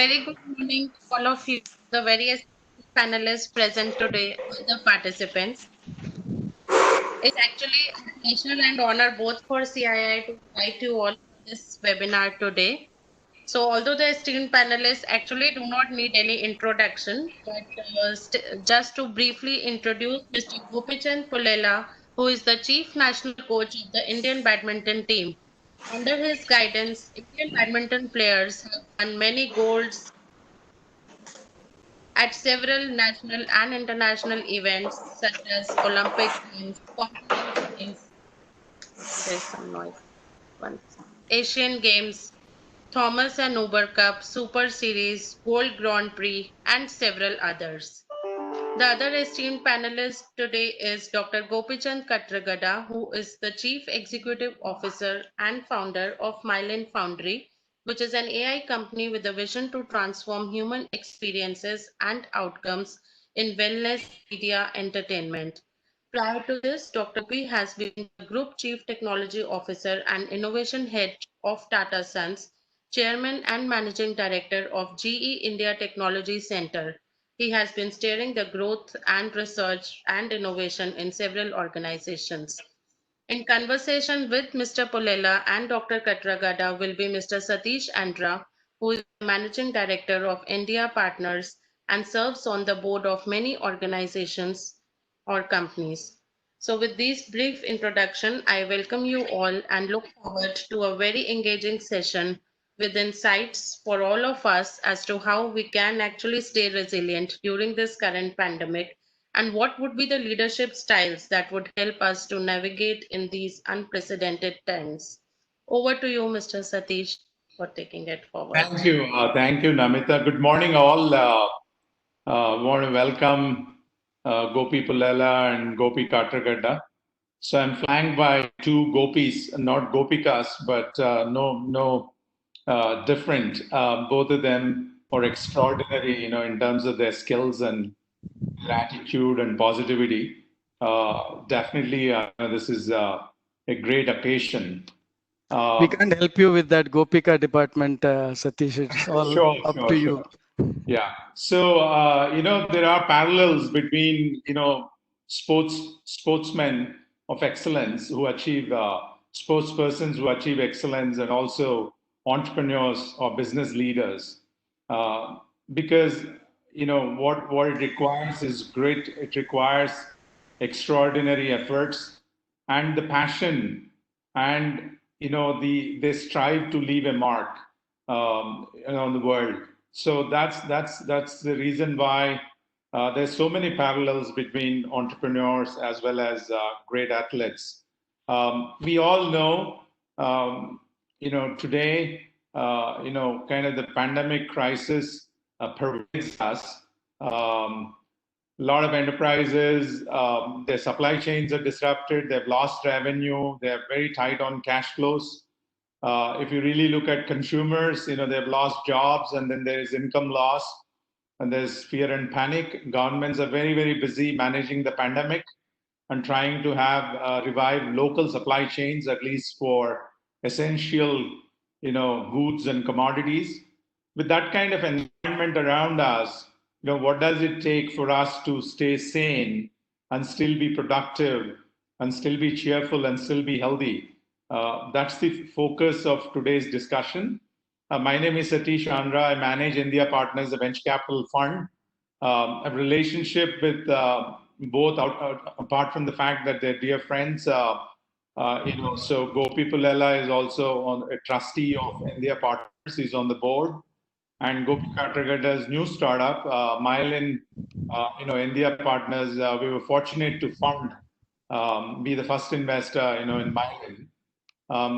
Very good morning to all of you, the various panelists present today, the participants. It's actually a pleasure and honor both for CII to invite you all for this webinar today. So, although the esteemed panelists actually do not need any introduction, but just to briefly introduce Mr. Gopichand Pullela, who is the Chief National Coach of the Indian badminton team. Under his guidance, Indian badminton players have won many golds at several national and international events such as Olympic Games, Commonwealth Games, there's some noise, Asian Games, Thomas and Uber Cup, Super Series, World Grand Prix, and several others. The other esteemed panelist today is Dr. Gopichand Katragadda, who is the Chief Executive Officer and founder of Meylin Foundry, which is an AI company with a vision to transform human experiences and outcomes in wellness, media, entertainment. Prior to this, Dr. Gopi has been the Group Chief Technology Officer and Innovation Head of Tata Sons, Chairman and Managing Director of GE India Technology Center. He has been steering the growth and research and innovation in several organizations. In conversation with Mr. Pullela and Dr. Katragadda will be Mr. Sateesh Andra, who is the Managing Director of Endiya Partners and serves on the board of many organizations or companies. So with this brief introduction, I welcome you all and look forward to a very engaging session with insights for all of us as to how we can actually stay resilient during this current pandemic and what would be the leadership styles that would help us to navigate in these unprecedented times. Over to you, Mr. Satish, for taking it forward. Thank you, Namita. Good morning, all. Want to welcome Gopi Pullela and Gopi Katragadda. So I'm flanked by two Gopis, not Gopikas, but no different. Both of them are extraordinary, in terms of their skills and gratitude and positivity. Definitely, this is a great occasion. We can't help you with that Gopika department, Satish. It's all up to you. Yeah. So, there are parallels between, sportsmen of excellence who achieve, sportspersons who achieve excellence and also entrepreneurs or business leaders. Because, what it requires is grit. It requires extraordinary efforts and the passion and, they strive to leave a mark on the world. So that's the reason why there's so many parallels between entrepreneurs as well as great athletes. We all know, today, kind of the pandemic crisis pervades us. A lot of enterprises, their supply chains are disrupted. They've lost revenue. They're very tight on cash flows. If you really look at consumers, they've lost jobs, and then there is income loss, and there's fear and panic. Governments are very, very busy managing the pandemic and trying to have revive local supply chains, at least for essential, goods and commodities. With that kind of environment around us, what does it take for us to stay sane and still be productive and still be cheerful and still be healthy? That's the focus of today's discussion. My name is Sateesh Andra. I manage Endiya Partners, a venture capital fund. A relationship with both, apart from the fact that they're dear friends. So Gopi Pullela is also a trustee of Endiya Partners. He's on the board. And Gopi Katragadda's new startup, Meylin, Endiya Partners, we were fortunate to fund, be the first investor, in Meylin. I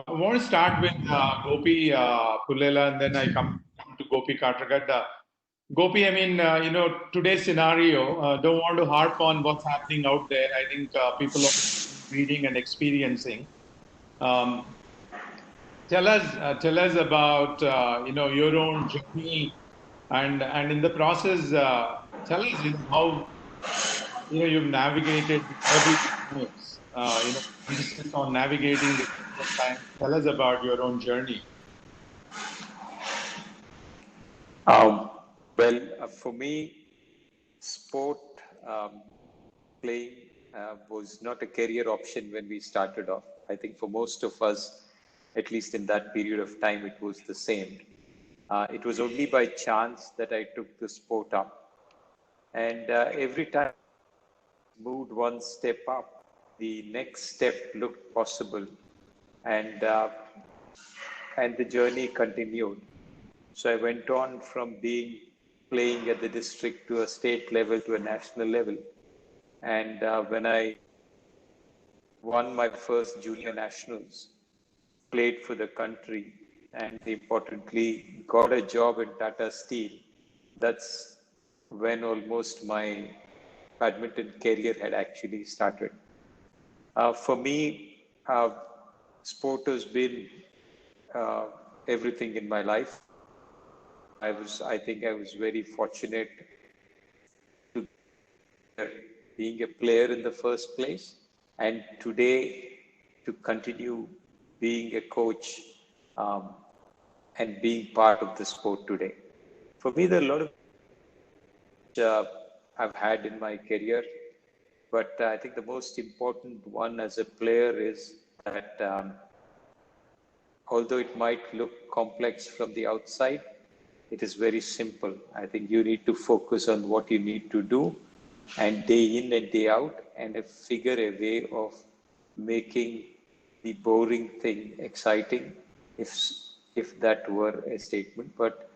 want to start with Gopi Pullela, and then I come to Gopi Katragadda. Gopi, today's scenario, don't want to harp on what's happening out there. I think people are reading and experiencing. Tell us about your own journey, and in the process, tell us how you've navigated every emphasis on navigating the time. Tell us about your own journey. For me, sport playing was not a career option when we started off. I think for most of us, at least in that period of time, it was the same. It was only by chance that I took the sport up. And every time I moved one step up, the next step looked possible. And, uh, and the journey continued. So I went on from playing at the district to a state level to a national level. And when I won my first junior nationals, played for the country, and importantly, got a job in Tata Steel, that's when almost my badminton career had actually started. For me, sport has been uh, everything in my life. I think I was very fortunate to being a player in the first place, and today to continue being a coach um, and being part of the sport today. For me, there are a lot of I've had in my career, but I think the most important one as a player is that although it might look complex from the outside, it is very simple. I think you need to focus on what you need to do and day in and day out and figure a way of making the boring thing exciting, if that were a statement. But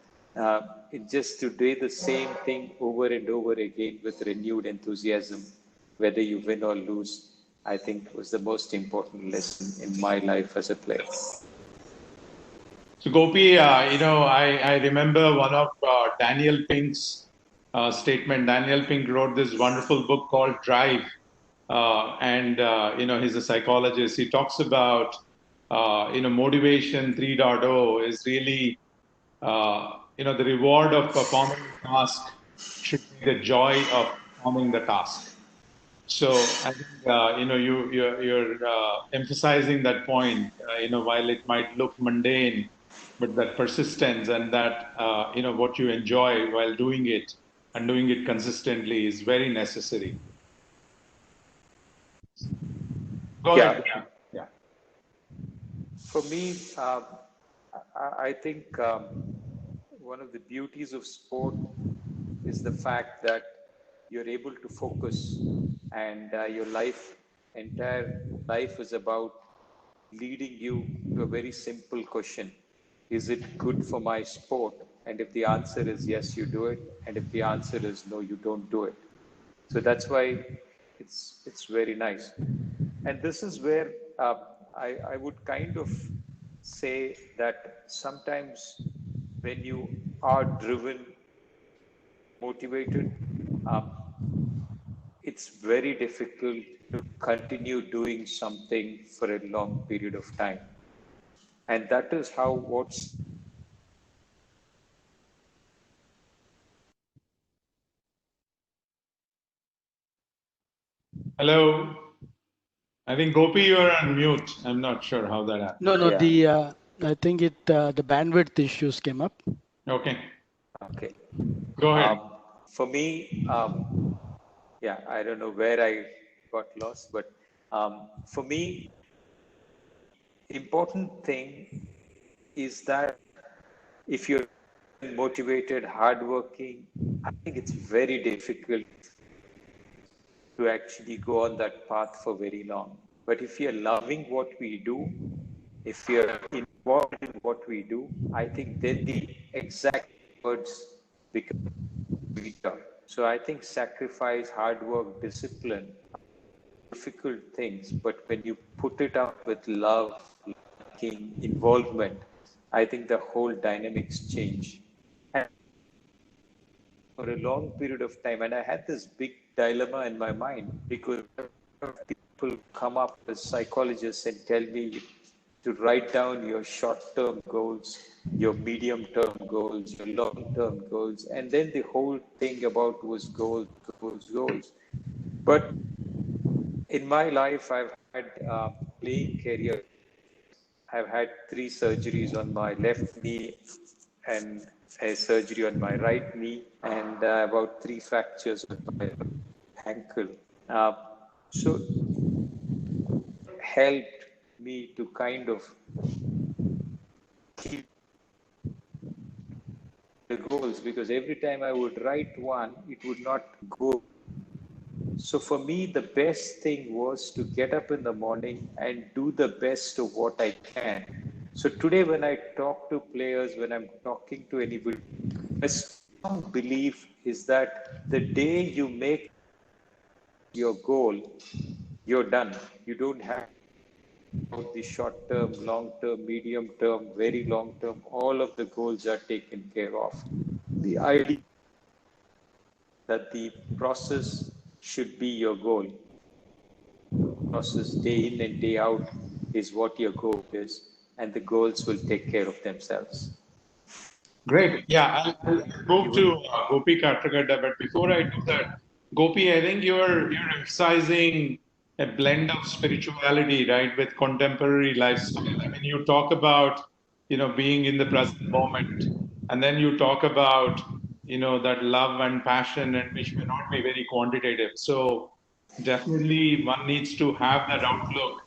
it just to do the same thing over and over again with renewed enthusiasm, whether you win or lose, I think was the most important lesson in my life as a player. So Gopi, I remember one of Daniel Pink's statement. Daniel Pink wrote this wonderful book called Drive, and he's a psychologist. He talks about motivation 3.0 is really the reward of performing the task should be the joy of performing the task. So I think you're emphasizing that point. While it might look mundane, but that persistence and that what you enjoy while doing it and doing it consistently is very necessary. Go ahead. Yeah. For me, I think one of the beauties of sport is the fact that you're able to focus, and your entire life is about leading you to a very simple question. Is it good for my sport? And if the answer is yes, you do it. And if the answer is no, you don't do it. So that's why it's very nice. And this is where I would kind of say that sometimes when you are driven, motivated, um, it's very difficult to continue doing something for a long period of time. And that is how what's Hello. I think Gopi, you're on mute. I'm not sure how that happened. No, Yeah. I think the bandwidth issues came up. Okay. Okay. Go ahead. For me, yeah, I don't know where I got lost, but for me, important thing is that if you're motivated, hardworking, I think it's very difficult to actually go on that path for very long. But if you're loving what we do, if you're involved in what we do, I think then the exact words become sweeter. So I think sacrifice, hard work, discipline, difficult things, but when you put it up with love, liking, involvement, I think the whole dynamics change. And for a long period of time, and I had this big dilemma in my mind because people come up as psychologists and tell me to write down your short-term goals, your medium-term goals, your long-term goals, and then the whole thing about was goals, goals, goals. But in my life, I've had playing career. I've had 3 surgeries on my left knee and a surgery on my right knee, and about 3 fractures on my ankle. Uh, so helped me to kind of keep the goals, because every time I would write one, it would not go. So for me, the best thing was to get up in the morning and do the best of what I can. So today, when I talk to players, when I'm talking to anybody, my strong belief is that the day you make your goal, you're done. You don't have the short term, long term, medium term, very long term. All of the goals are taken care of. The idea that the process should be your goal. Process day in and day out is what your goal is, and the goals will take care of themselves. Great. Yeah, I'll move to Gopi Katragadda, but before I do that, Gopi, I think you're emphasizing a blend of spirituality, right, with contemporary lifestyle. I mean, you talk about, being in the present moment, and then you talk about, that love and passion, and which may not be very quantitative. So definitely one needs to have that outlook.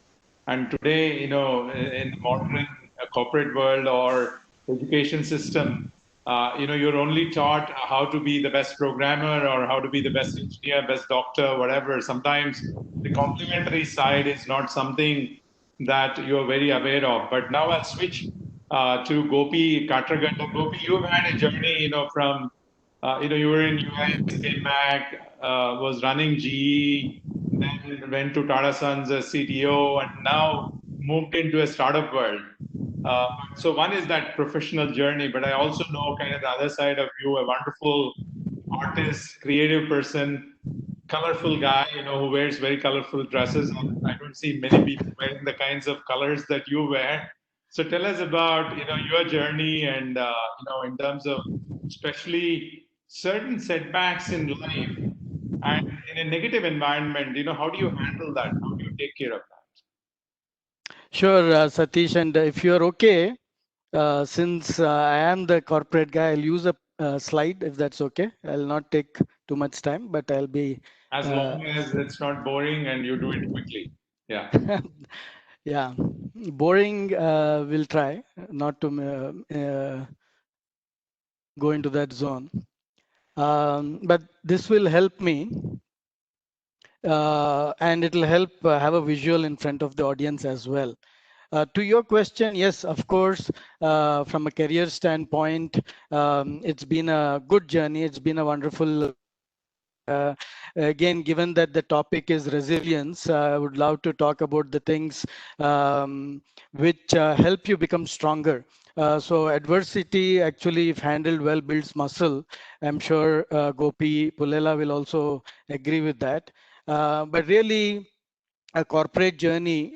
And today, in the modern corporate world or education system, you're only taught how to be the best programmer or how to be the best engineer, best doctor, whatever. Sometimes the complementary side is not something that you're very aware of. But now I'll switch to Gopi Katragadda. Gopi, you've had a journey, from, you were in US, came back, was running GE, then went to Tata Sons as CTO, and now moved into a startup world. So one is that professional journey, but I also know kind of the other side of you, a wonderful artist, creative person, colorful guy, who wears very colorful dresses. I don't see many people wearing the kinds of colors that you wear. So tell us about, your journey and, in terms of especially certain setbacks in life and in a negative environment, how do you handle that? How do you take care of that? Sure, Satish, and if you're okay, since I am the corporate guy, I'll use a slide if that's okay. I'll not take too much time, but I'll be. As long as it's not boring and you do it quickly. Yeah. Yeah, boring. We'll try not to go into that zone. But this will help me, and it'll help have a visual in front of the audience as well. To your question, yes, of course, from a career standpoint, it's been a good journey. It's been a wonderful journey. And again, given that the topic is resilience, I would love to talk about the things which help you become stronger. So adversity actually, if handled well, builds muscle. I'm sure Gopi Pullela will also agree with that. But really, a corporate journey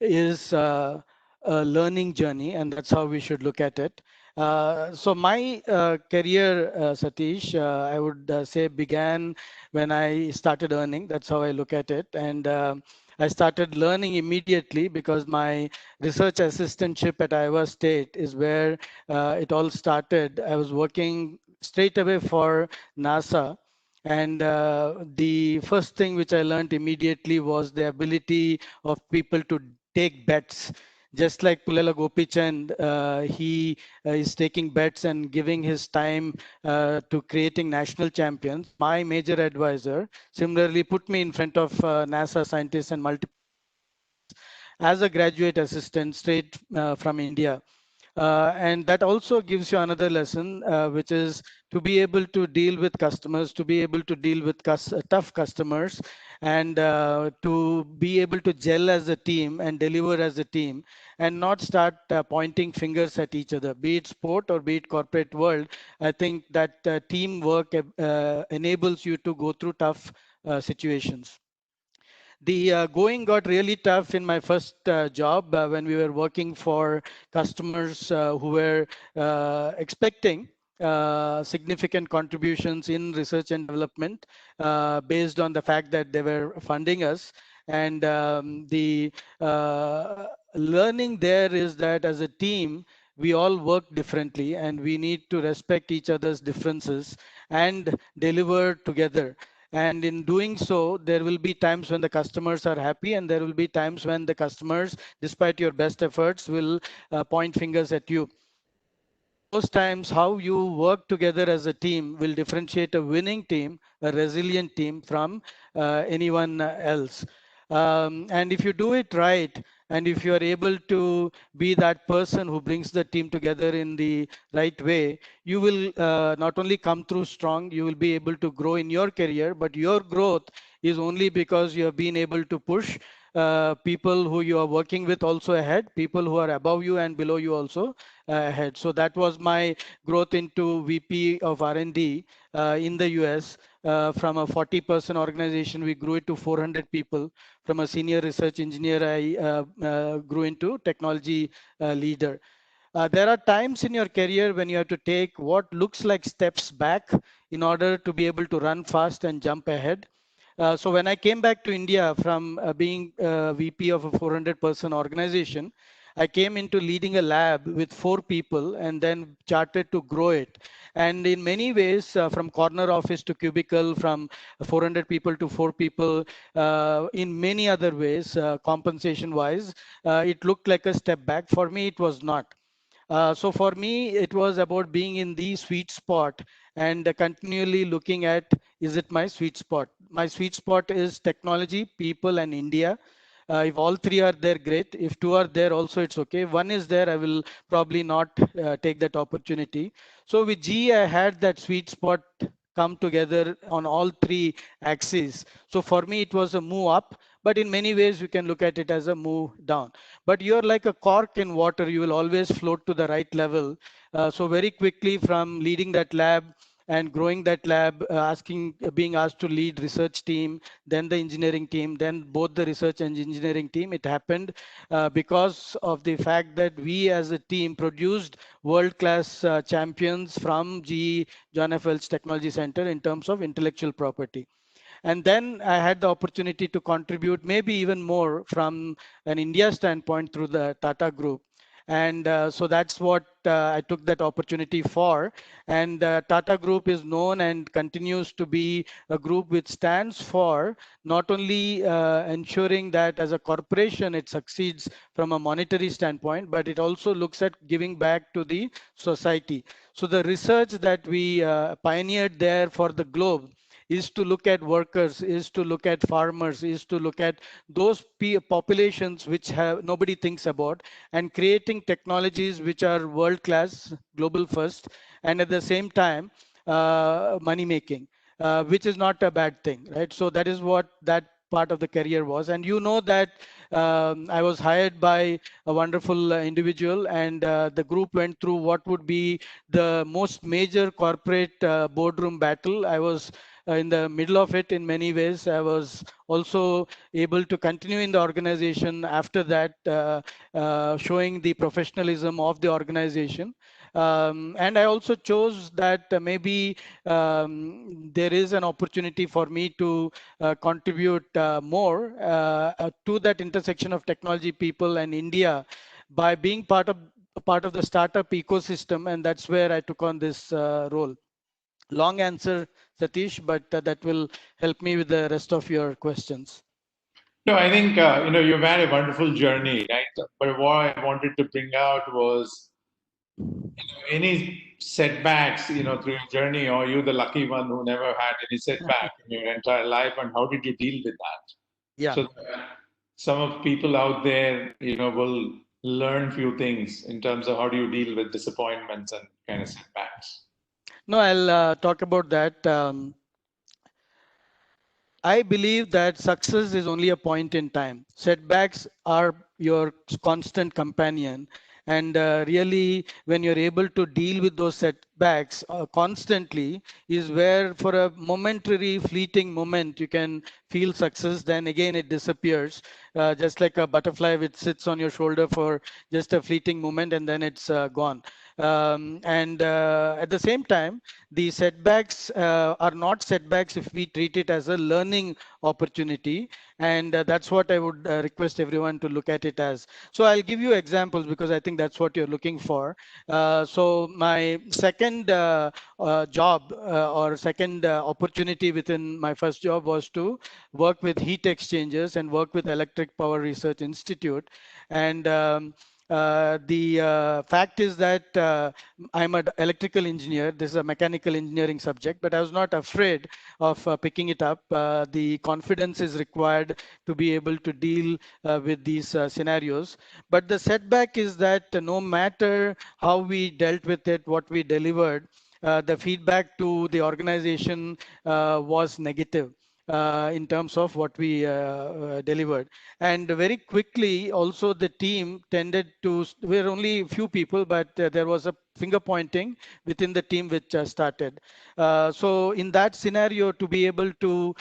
is a learning journey, and that's how we should look at it. So my career, Satish, I would say began when I started earning. That's how I look at it. And I started learning immediately because my research assistantship at Iowa State is where it all started. I was working straight away for NASA, and the first thing which I learned immediately was the ability of people to take bets. Just like Pullela Gopichand, he is taking bets and giving his time to creating national champions. My major advisor similarly put me in front of NASA scientists and multiple as a graduate assistant straight from India. And that also gives you another lesson, which is to be able to deal with customers, to be able to deal with tough customers, and to be able to gel as a team and deliver as a team, and not start pointing fingers at each other, be it sport or be it corporate world. I think that teamwork enables you to go through tough situations. The going got really tough in my first job when we were working for customers who were expecting significant contributions in research and development based on the fact that they were funding us. And the learning there is that as a team, we all work differently and we need to respect each other's differences and deliver together. And in doing so, there will be times when the customers are happy and there will be times when the customers, despite your best efforts, will point fingers at you. In those times, how you work together as a team will differentiate a winning team, a resilient team from anyone else. And if you do it right, and if you are able to be that person who brings the team together in the right way, you will not only come through strong, you will be able to grow in your career, but your growth is only because you have been able to push people who you are working with also ahead, people who are above you and below you also ahead. So that was my growth into VP of R&D in the US. From a 40-person organization, we grew it to 400 people. From a senior research engineer, I grew into technology leader. There are times in your career when you have to take what looks like steps back in order to be able to run fast and jump ahead. So when I came back to India from being VP of a 400-person organization, I came into leading a lab with 4 people and then charted to grow it. And in many ways, from corner office to cubicle, from 400 people to 4 people, in many other ways, compensation wise, it looked like a step back. For me, it was not. So for me, it was about being in the sweet spot and continually looking at, is it my sweet spot? My sweet spot is technology, people, and India. If all 3 are there, great. If 2 are there, also it's okay. 1 is there, I will probably not take that opportunity. So with G, I had that sweet spot come together on all 3 axes. So for me, it was a move up, but in many ways, you can look at it as a move down. But you're like a cork in water. You will always float to the right level. So very quickly from leading that lab and growing that lab, being asked to lead research team, then the engineering team, then both the research and engineering team. It happened because of the fact that we as a team produced world-class champions from GE John F. Welch Technology Center in terms of intellectual property. And then I had the opportunity to contribute maybe even more from an India standpoint through the Tata Group. And so that's what I took that opportunity for. And Tata Group is known and continues to be a group which stands for not only ensuring that as a corporation it succeeds from a monetary standpoint, but it also looks at giving back to the society. So the research that we pioneered there for the globe is to look at workers, is to look at farmers, is to look at those populations which have nobody thinks about, and creating technologies which are world class, global first, and at the same time, money making, which is not a bad thing, right? So that is what that part of the career was. And you know that I was hired by a wonderful individual, and the group went through what would be the most major corporate boardroom battle. I was in the middle of it in many ways. I was also able to continue in the organization after that, showing the professionalism of the organization. And I also chose that maybe there is an opportunity for me to contribute more to that intersection of technology, people, and India by being part of the startup ecosystem, and that's where I took on this role. Long answer, Satish, but that will help me with the rest of your questions. No, I think you've had a wonderful journey, right? But what I wanted to bring out was any setbacks, through your journey, or you the lucky one who never had any setback in your entire life, and how did you deal with that? Yeah. So some of people out there, will learn few things in terms of how do you deal with disappointments and kind of setbacks. No, I'll talk about that. I believe that success is only a point in time. Setbacks are your constant companion. And really, when you're able to deal with those setbacks constantly, is where for a momentary, fleeting moment, you can feel success. Then again, it disappears, just like a butterfly which sits on your shoulder for just a fleeting moment and then it's gone. And at the same time, the setbacks are not setbacks if we treat it as a learning opportunity. And that's what I would request everyone to look at it as. So I'll give you examples because I think that's what you're looking for. So my second job or second opportunity within my first job was to work with heat exchangers and work with Electric Power Research Institute. And the fact is that I'm an electrical engineer. This is a mechanical engineering subject, but I was not afraid of picking it up. The confidence is required to be able to deal with these scenarios. But the setback is that no matter how we dealt with it, what we delivered, the feedback to the organization was negative in terms of what we delivered. And very quickly, also the team tended to, we're only a few people, but there was a finger pointing within the team which started. So in that scenario, to be able to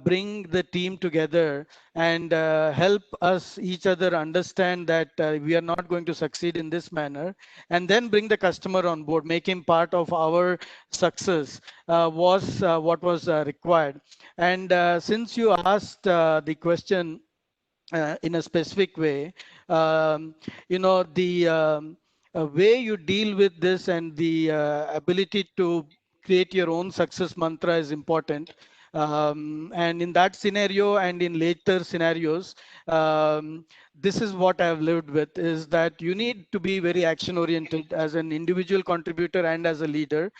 bring the team together and help us each other understand that we are not going to succeed in this manner, and then bring the customer on board, make him part of our success, was what was required. And since you asked the question in a specific way, the way you deal with this and the ability to create your own success mantra is important. And in that scenario and in later scenarios, this is what I've lived with, is that you need to be very action oriented as an individual contributor and as a leader.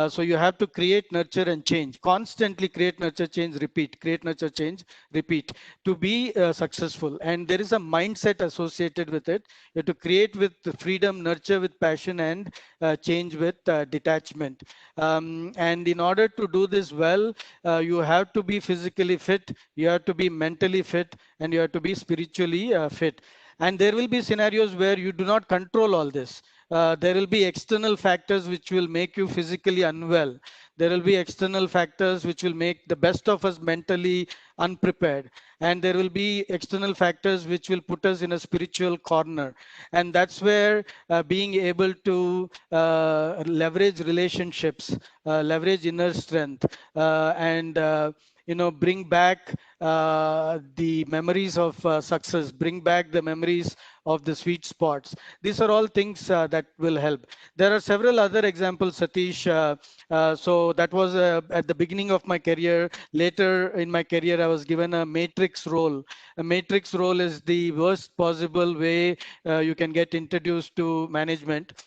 So you have to create, nurture, and change. Constantly create, nurture, change, repeat. Create, nurture, change, repeat. To be successful, and there is a mindset associated with it. You have to create with freedom, nurture with passion, and change with detachment. And in order to do this well, you have to be physically fit, you have to be mentally fit, and you have to be spiritually fit. And there will be scenarios where you do not control all this. There will be external factors which will make you physically unwell. There will be external factors which will make the best of us mentally unprepared. And there will be external factors which will put us in a spiritual corner. And that's where being able to leverage relationships, leverage inner strength, and bring back the memories of success, bring back the memories of the sweet spots. These are all things that will help. There are several other examples, Satish. So that was at the beginning of my career. Later in my career, I was given a matrix role. A matrix role is the worst possible way you can get introduced to management.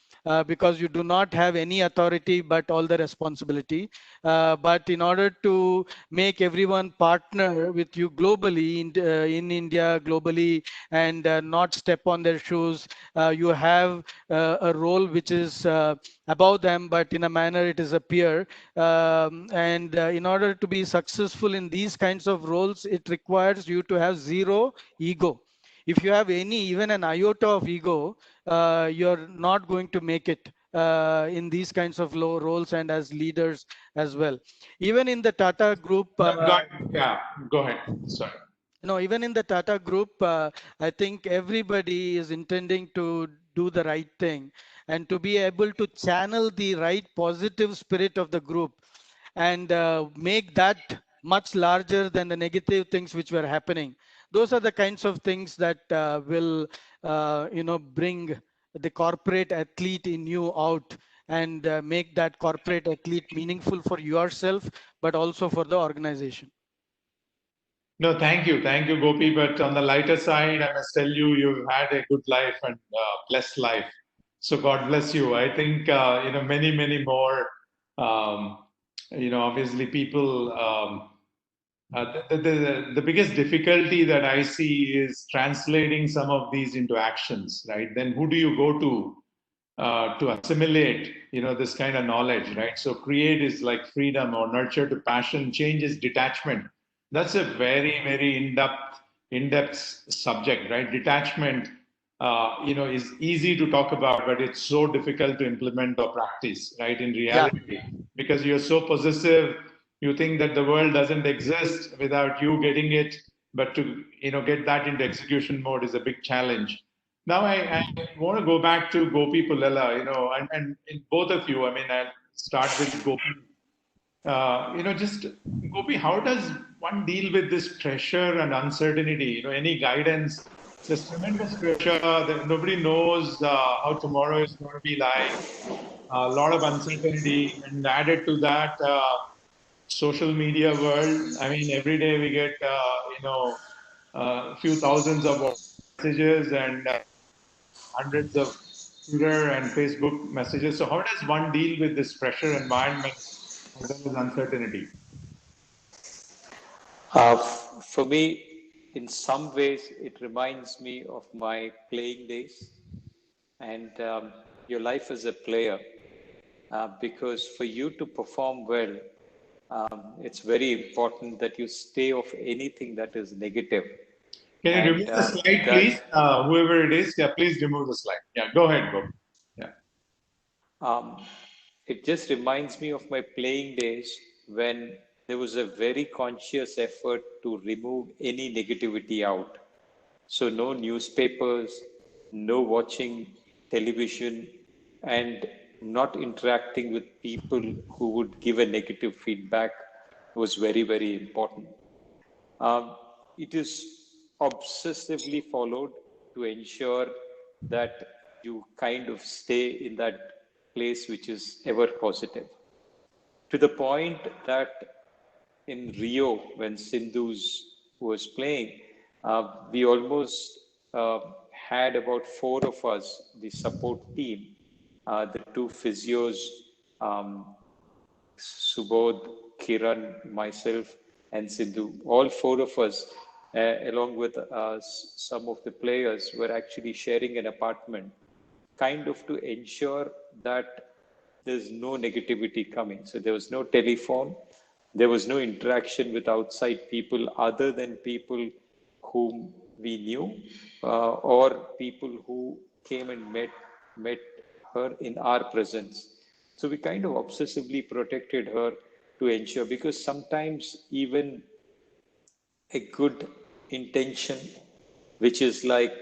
Because you do not have any authority but all the responsibility. But in order to make everyone partner with you globally in India, globally, and not step on their shoes, you have a role which is above them, but in a manner it is a peer. And in order to be successful in these kinds of roles, it requires you to have zero ego. If you have any, even an iota of ego, you're not going to make it in these kinds of low roles and as leaders as well. Even in the Tata Group. Yeah, go ahead. Sorry. No, even in the Tata Group, I think everybody is intending to do the right thing and to be able to channel the right positive spirit of the group and make that much larger than the negative things which were happening. Those are the kinds of things that will, bring the corporate athlete in you out and make that corporate athlete meaningful for yourself, but also for the organization. No, thank you. Thank you, Gopi. But on the lighter side, I must tell you, you've had a good life and blessed life. So God bless you. I think, many, many more, obviously people, the biggest difficulty that I see is translating some of these into actions, right? Then who do you go to assimilate, this kind of knowledge, right? So create is like freedom, or nurture to passion, change is detachment. That's a very, very in-depth subject, right? Detachment, is easy to talk about, but it's so difficult to implement or practice, right? In reality, because you're so possessive, you think that the world doesn't exist without you getting it, but to, get that into execution mode is a big challenge. Now I want to go back to Gopi Pullela, and in both of you, I mean, I'll start with Gopi. Just Gopi, how does one deal with this pressure and uncertainty? Any guidance? There's tremendous pressure that nobody knows how tomorrow is going to be like. A lot of uncertainty, and added to that, social media world. I mean, every day we get, a few thousands of messages and hundreds of Twitter and Facebook messages. So, how does one deal with this pressure environment as well as uncertainty? For me, in some ways, it reminds me of my playing days and your life as a player. Because for you to perform well, it's very important that you stay off anything that is negative. Can you remove the slide, please? Whoever it is, yeah, please remove the slide. Yeah, go ahead, Bob. Yeah. It just reminds me of my playing days when there was a very conscious effort to remove any negativity out. So no newspapers, no watching television, and not interacting with people who would give a negative feedback was very, very important. It is obsessively followed to ensure that you kind of stay in that place which is ever positive. To the point that in Rio, when Sindhu's was playing, we almost had about 4 of us, the support team, the 2 physios, Subodh, Kiran, myself, and Sindhu. All 4 of us, along with some of the players, were actually sharing an apartment, kind of to ensure that there's no negativity coming. So there was no telephone, there was no interaction with outside people other than people whom we knew or people who came and met her in our presence. So we kind of obsessively protected her to ensure, because sometimes even a good intention, which is like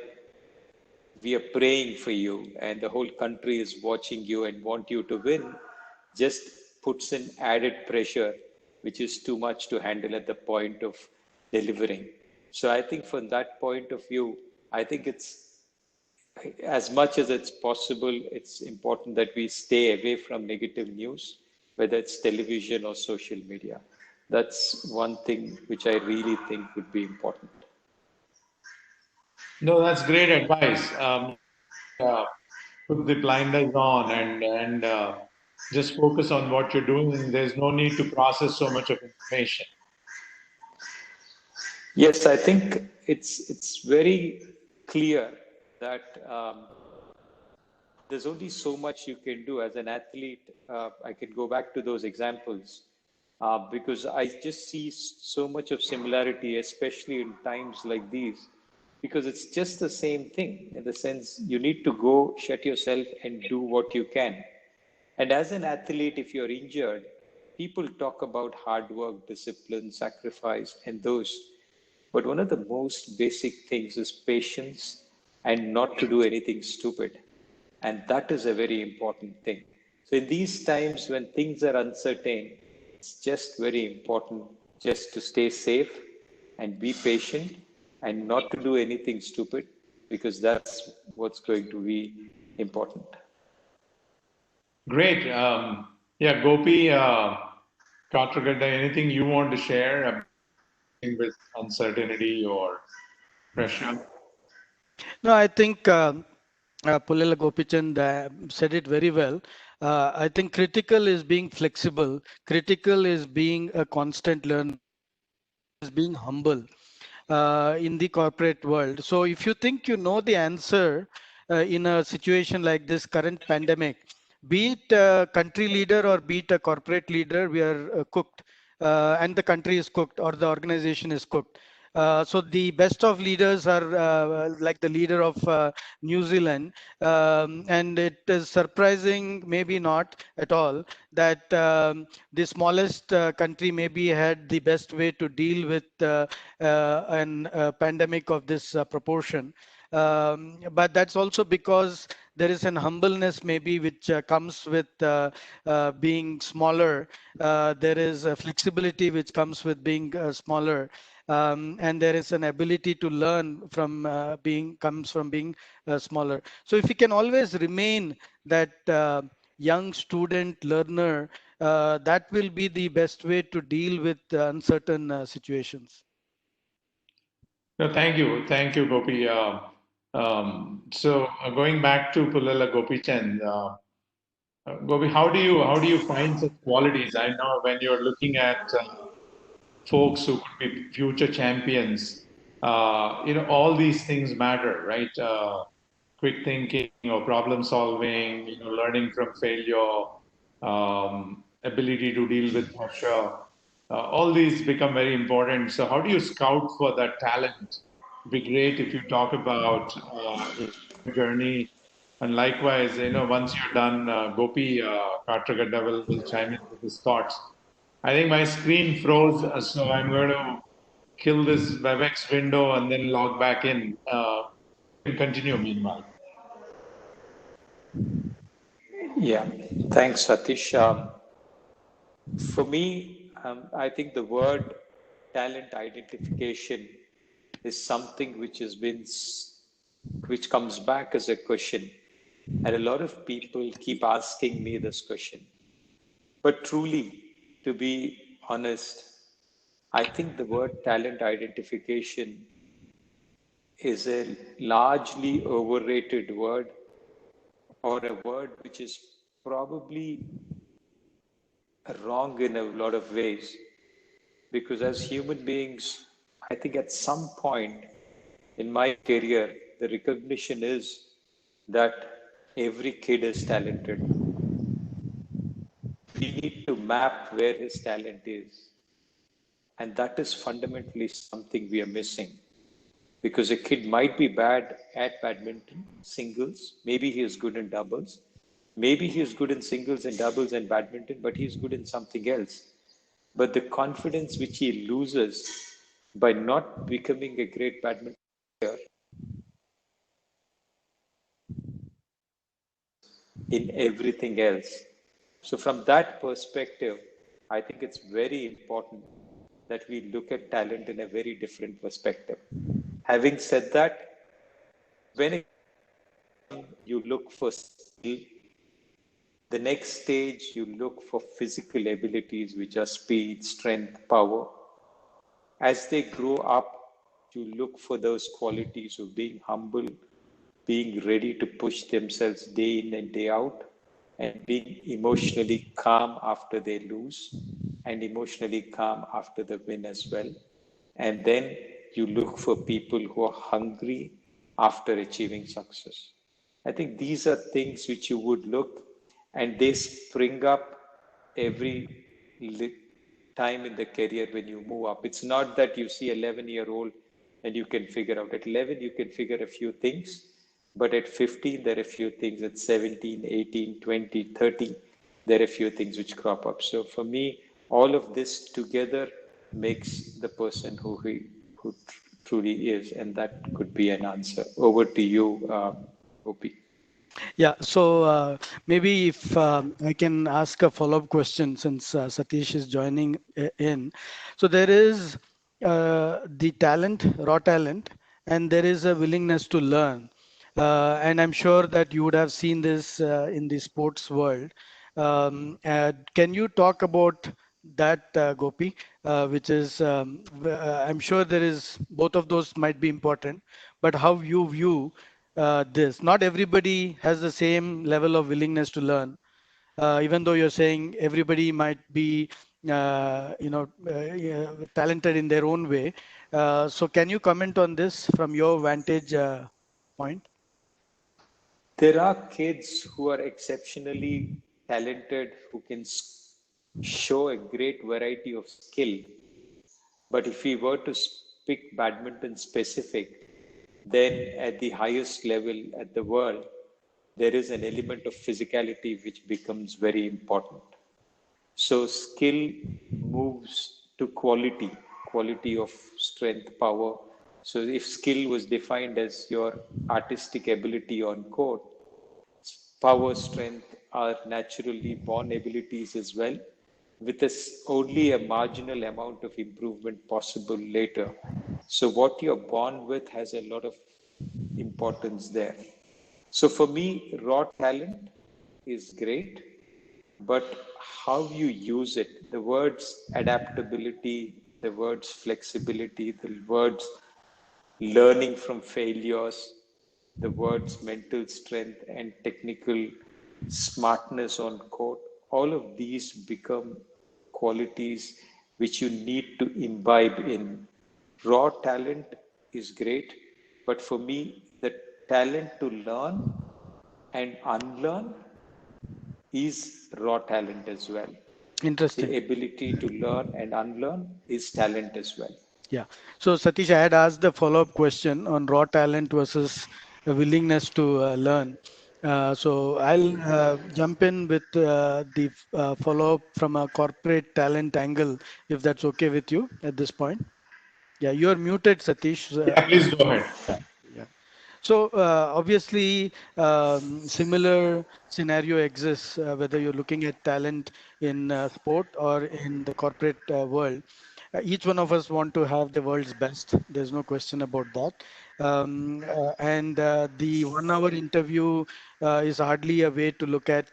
we are praying for you and the whole country is watching you and want you to win, just puts in added pressure, which is too much to handle at the point of delivering. So I think from that point of view, I think it's as much as it's possible, it's important that we stay away from negative news, whether it's television or social media. That's one thing which I really think would be important. No, that's great advice. Put the blinders on and just focus on what you're doing. There's no need to process so much of information. Yes, I think it's very clear that there's only so much you can do as an athlete. I can go back to those examples because I just see so much of similarity, especially in times like these, because it's just the same thing in the sense you need to go shut yourself and do what you can. And as an athlete, if you're injured, people talk about hard work, discipline, sacrifice, and those. But one of the most basic things is patience and not to do anything stupid. And that is a very important thing. So in these times when things are uncertain, it's just very important just to stay safe and be patient and not to do anything stupid, because that's what's going to be important. Great. Yeah, Gopi, Katragadda, anything you want to share with uncertainty or pressure? No, I think Pullela Gopichand said it very well. I think critical is being flexible. Critical is being a constant learner, is being humble in the corporate world. So if you think you know the answer in a situation like this current pandemic, be it a country leader or be it a corporate leader, we are cooked and the country is cooked or the organization is cooked. So the best of leaders are like the leader of New Zealand, and it is surprising, maybe not at all, that the smallest country maybe had the best way to deal with an pandemic of this proportion. But that's also because there is an humbleness maybe which comes with being smaller. There is a flexibility which comes with being smaller. And there is an ability to learn from comes from being smaller. So if you can always remain that young student learner, that will be the best way to deal with uncertain situations. No, thank you, Gopi. Going back to Pullela Gopichand, Gopi, how do you find such qualities? I know when you're looking at folks who could be future champions, all these things matter, right? Quick thinking or problem solving, learning from failure, ability to deal with pressure. All these become very important. So, how do you scout for that talent? It'd be great if you talk about your journey. And likewise, once you're done, Gopi Katragadda will chime in with his thoughts. I think my screen froze, so I'm going to kill this WebEx window and then log back in. You can continue meanwhile. Yeah, thanks, Satish. For me, I think the word talent identification is something which has been, which comes back as a question. And a lot of people keep asking me this question. But truly, to be honest, I think the word talent identification is a largely overrated word, or a word which is probably wrong in a lot of ways. Because as human beings, I think at some point in my career, the recognition is that every kid is talented. We need to map where his talent is. And that is fundamentally something we are missing. Because a kid might be bad at badminton, singles, maybe he is good in doubles, maybe he is good in singles and doubles and badminton, but he is good in something else. But the confidence which he loses by not becoming a great badminton player in everything else. So, from that perspective, I think it's very important that we look at talent in a very different perspective. Having said that, when you look for skill, the next stage you look for physical abilities, which are speed, strength, power. As they grow up, you look for those qualities of being humble, being ready to push themselves day in and day out, and being emotionally calm after they lose, and emotionally calm after the win as well. And then you look for people who are hungry after achieving success. I think these are things which you would look, and they spring up every time in the career when you move up. It's not that you see 11-year-old and you can figure out. At 11, you can figure a few things, but at 15, there are a few things. At 17, 18, 20, 30, there are a few things which crop up. So for me, all of this together makes the person who truly is, and that could be an answer. Over to you, Opi. Yeah, so maybe if I can ask a follow-up question since Satish is joining in. So there is the talent, raw talent, and there is a willingness to learn. And I'm sure that you would have seen this in the sports world. Can you talk about that, Gopi, which is, I'm sure there is, both of those might be important, but how you view this. Not everybody has the same level of willingness to learn. Even though you're saying everybody might be, yeah, talented in their own way. So can you comment on this from your vantage point? There are kids who are exceptionally talented who can show a great variety of skill. But if we were to pick badminton specific, then at the highest level at the world, there is an element of physicality which becomes very important. So skill moves to quality, quality of strength, power, So if skill was defined as your artistic ability on code, power, strength are naturally born abilities as well, with only a marginal amount of improvement possible later. So what you're born with has a lot of importance there. So for me, raw talent is great, but how you use it, the words adaptability, the words flexibility, the words learning from failures, the words mental strength and technical smartness on code, all of these become qualities which you need to imbibe in. Raw talent is great, but for me, the talent to learn and unlearn is raw talent as well. Interesting. The ability to learn and unlearn is talent as well. Yeah. So Satish, I had asked the follow-up question on raw talent versus a willingness to learn. So I'll jump in with the follow-up from a corporate talent angle, if that's okay with you at this point. Yeah, you're muted, Satish. Yeah, please go ahead. Yeah. So obviously, similar scenario exists whether you're looking at talent in sport or in the corporate world. Each one of us want to have the world's best. There's no question about that. And the 1 hour interview is hardly a way to look at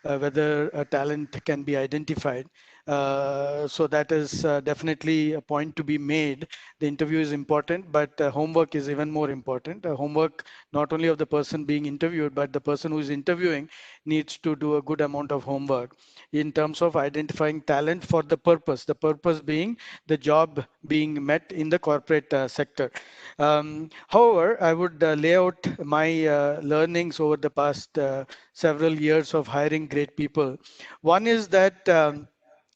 whether a talent can be identified. So that is definitely a point to be made. The interview is important, but homework is even more important. Homework not only of the person being interviewed, but the person who is interviewing needs to do a good amount of homework in terms of identifying talent for the purpose being the job being met in the corporate sector. However, I would lay out my learnings over the past several years of hiring great people. One is that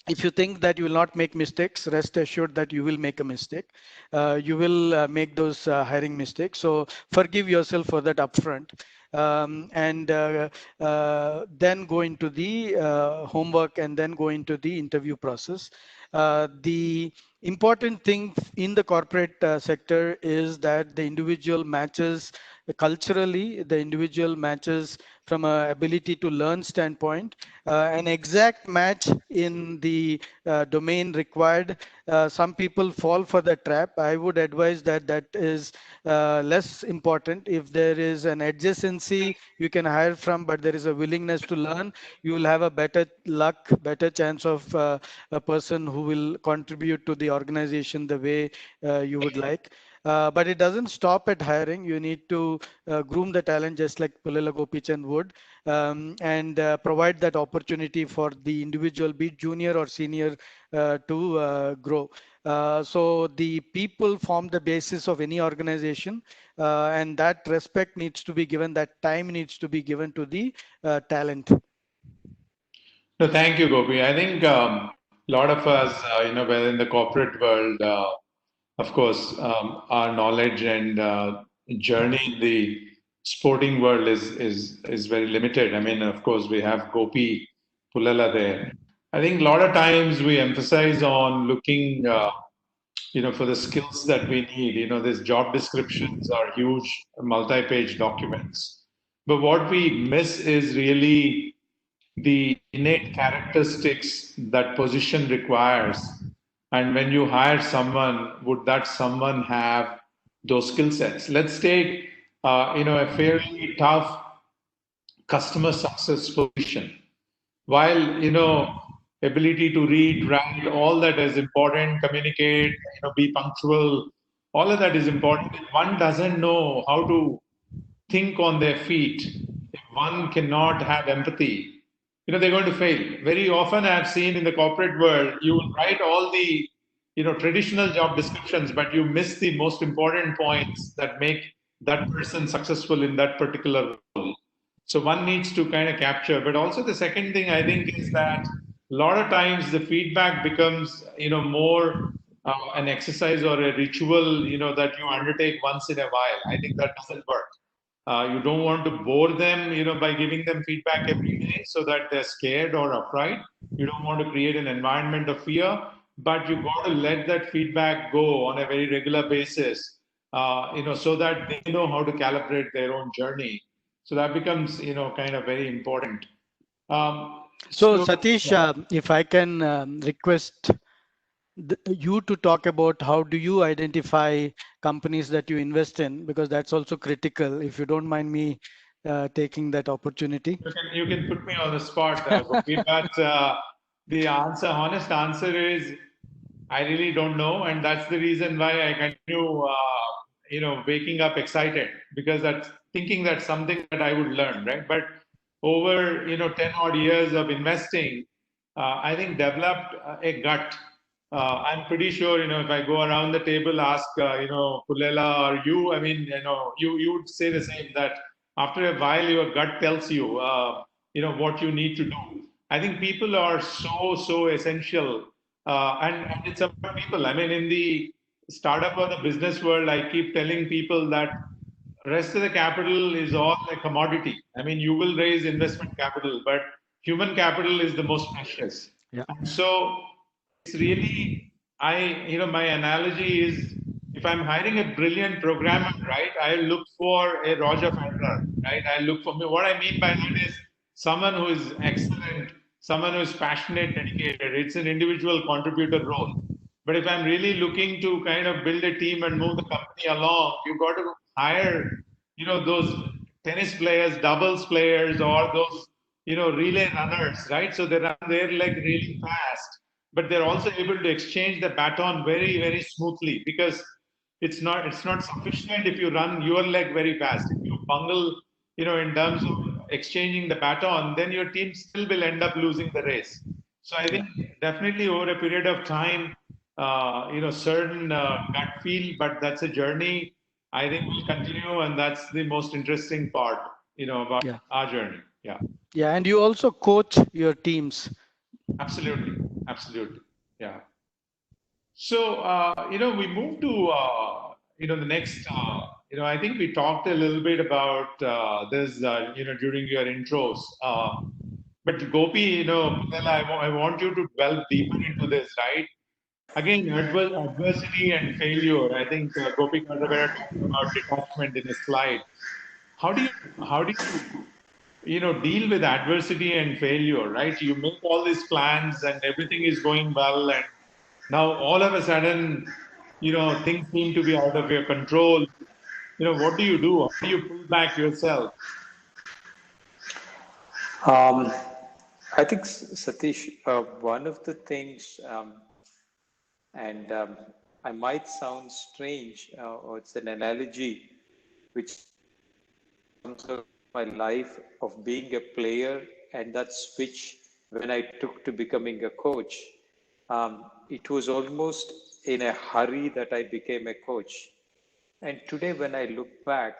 if you think that you will not make mistakes, rest assured that you will make a mistake. You will make those hiring mistakes. So forgive yourself for that upfront. And then go into the homework and then go into the interview process. The important thing in the corporate sector is that the individual matches culturally, the individual matches from a ability to learn standpoint, an exact match in the domain required. Some people fall for the trap. I would advise that that is less important. If there is an adjacency you can hire from, but there is a willingness to learn, you will have a better luck, better chance of a person who will contribute to the organization the way you would like. But it doesn't stop at hiring. You need to groom the talent just like Pullela Gopichand would, and provide that opportunity for the individual, be it junior or senior, to grow. So the people form the basis of any organization, and that respect needs to be given, that time needs to be given to the talent. No, thank you, Gopi. I think a lot of us, whether in the corporate world, of course, our knowledge and journey in the sporting world is very limited. I mean, of course, we have Gopi Pullela there. I think a lot of times we emphasize on looking, for the skills that we need. These job descriptions are huge, multi-page documents. But what we miss is really the innate characteristics that position requires. And when you hire someone, would that someone have those skill sets? Let's take, a fairly tough customer success position. While, ability to read, write, all that is important, communicate, be punctual, all of that is important. If one doesn't know how to think on their feet, if one cannot have empathy, they're going to fail. Very often I've seen in the corporate world, you will write all the, traditional job descriptions, but you miss the most important points that make that person successful in that particular role. So one needs to kind of capture. But also the second thing I think is that a lot of times the feedback becomes, more an exercise or a ritual, that you undertake once in a while. I think that doesn't work. You don't want to bore them, by giving them feedback every day so that they're scared or afraid. You don't want to create an environment of fear, but you got to let that feedback go on a very regular basis so that they know how to calibrate their own journey. So that becomes, kind of very important. So, So Satish, if I can request you to talk about how do you identify companies that you invest in, because that's also critical. If you don't mind me taking that opportunity. you can put me on the spot, Gopi, but the honest answer is I really don't know, and that's the reason why I continue, waking up excited because that's thinking that's something that I would learn, right? But over 10 odd years of investing, I think developed a gut. I'm pretty sure, if I go around the table, ask, Pullela or you, I mean, you would say the same that after a while, your gut tells you, what you need to do. I think people are so essential, and it's about people. I mean, in the startup or the business world, I keep telling people that rest of the capital is all a commodity. I mean, you will raise investment capital, but human capital is the most precious. Yeah. And so it's really, my analogy is if I'm hiring a brilliant programmer, right, I look for a Roger Federer, right? I look for what I mean by that is someone who is excellent, someone who is passionate, dedicated. It's an individual contributor role. But if I'm really looking to kind of build a team and move the company along, you've got to hire, those tennis players, doubles players, or those, relay runners, right? So they run their leg really fast, but they're also able to exchange the baton very smoothly because it's not sufficient if you run your leg very fast. If you bungle, in terms of exchanging the baton, then your team still will end up losing the race. So I Yeah. think definitely over a period of time, certain gut feel, but that's a journey. I think we'll continue, and that's the most interesting part, about Yeah. our journey. Yeah, Yeah. And you also coach your teams. absolutely. Yeah. So, we move to, the next, I think we talked a little bit about this, during your intros. But Gopi, Purnella, I want you to delve deeper into this, right? Again, adversity and failure. I think Gopi Katragadda talked about detachment in his slide. How do you deal with adversity and failure, right? You make all these plans and everything is going well, and now all of a sudden, things seem to be out of your control. What do you do? How do you pull back yourself? Um, I think, Satish, one of the things, and I might sound strange, or it's an analogy which comes out of my life of being a player and that switch when I took to becoming a coach. It was almost in a hurry that I became a coach. And today, when I look back,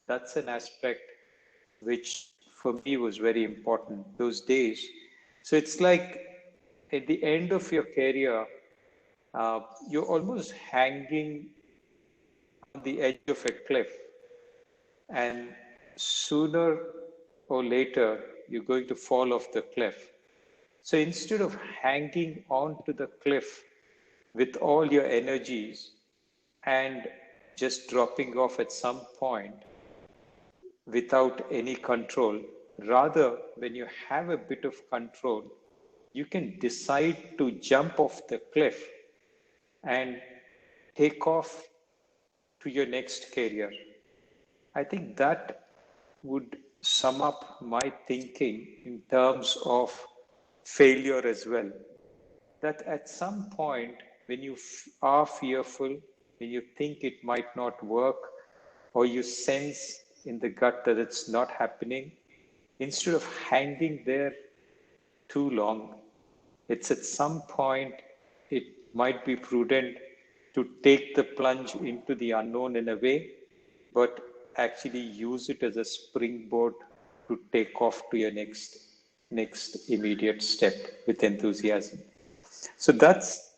that's an aspect which for me was very important those days. So it's like at the end of your career, you're almost hanging on the edge of a cliff, and sooner or later, you're going to fall off the cliff. So instead of hanging on to the cliff with all your energies and just dropping off at some point without any control, rather, when you have a bit of control, you can decide to jump off the cliff and take off to your next career. I think that would sum up my thinking in terms of failure as well. That at some point, when you are fearful, when you think it might not work, or you sense in the gut that it's not happening, instead of hanging there too long, it's at some point it might be prudent to take the plunge into the unknown in a way, but actually use it as a springboard to take off to your next immediate step with enthusiasm. So that's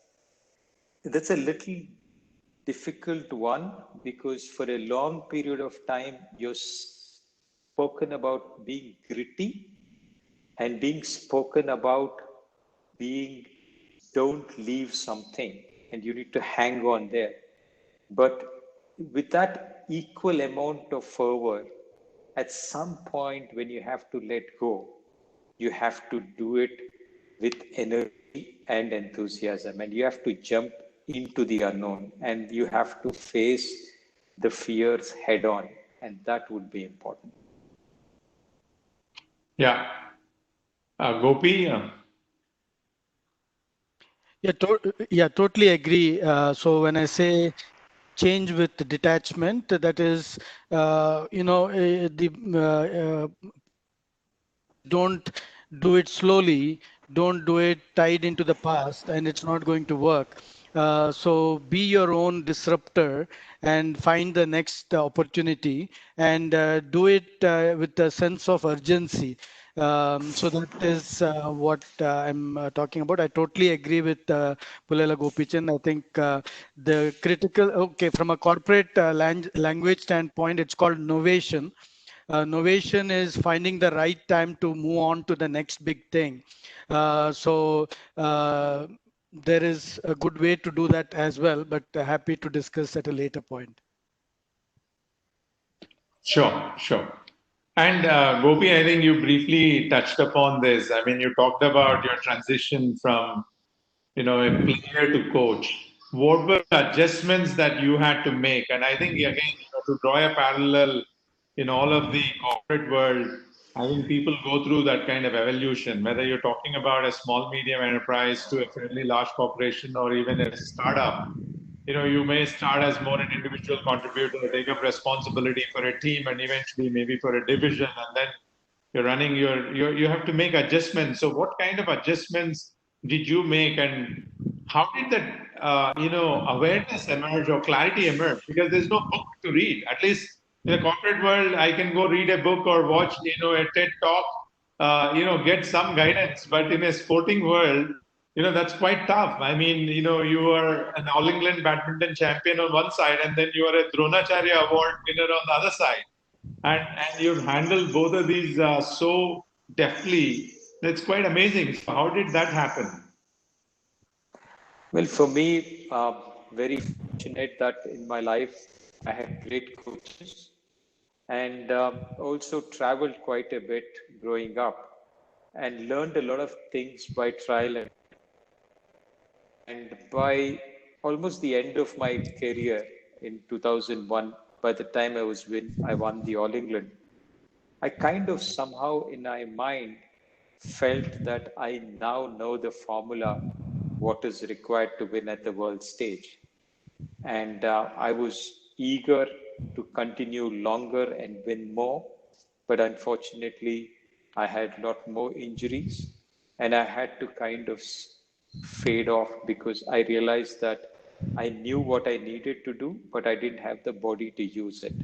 a little difficult one, because for a long period of time you're spoken about being gritty and being spoken about being don't leave something and you need to hang on there. But with that equal amount of fervor, at some point when you have to let go, you have to do it with energy and enthusiasm, and you have to jump into the unknown, and you have to face the fears head on, and that would be important. Yeah. Gopi? Yeah, totally agree. So when I say change with detachment, that is, don't do it slowly, don't do it tied into the past, and it's not going to work. So be your own disruptor and find the next opportunity, and do it with a sense of urgency. So that is what I'm talking about. I totally agree with Pullela Gopichand. I think the critical, okay, from a corporate language standpoint, it's called novation. Novation is finding the right time to move on to the next big thing. So there is a good way to do that as well, but happy to discuss at a later point. Sure, sure. And Gopi, I think you briefly touched upon this. I mean, you talked about your transition from, a player to coach. What were the adjustments that you had to make? And I think again, to draw a parallel in all of the corporate world, I think people go through that kind of evolution. Whether you're talking about a small medium enterprise to a fairly large corporation or even a startup, you may start as more an individual contributor, take up responsibility for a team and eventually maybe for a division, and then you're running you have to make adjustments. So what kind of adjustments did you make, and how did that awareness emerge or clarity emerge? Because there's no book to read. At least in the corporate world, I can go read a book or watch a TED talk, get some guidance. But in a sporting world, that's quite tough. I mean, you are an All England badminton champion on one side, and then you are a Dronacharya Award winner on the other side, and you've handled both of these so deftly. That's quite amazing. So how did that happen? Well, for me, very fortunate that in my life I had great coaches, and also traveled quite a bit growing up and learned a lot of things by trial and by almost the end of my career in 2001. By the time I won the All England, I kind of somehow in my mind felt that I now know the formula, what is required to win at the world stage. And I was eager to continue longer and win more. But unfortunately, I had a lot more injuries, and I had to kind of fade off because I realized that I knew what I needed to do, but I didn't have the body to use it.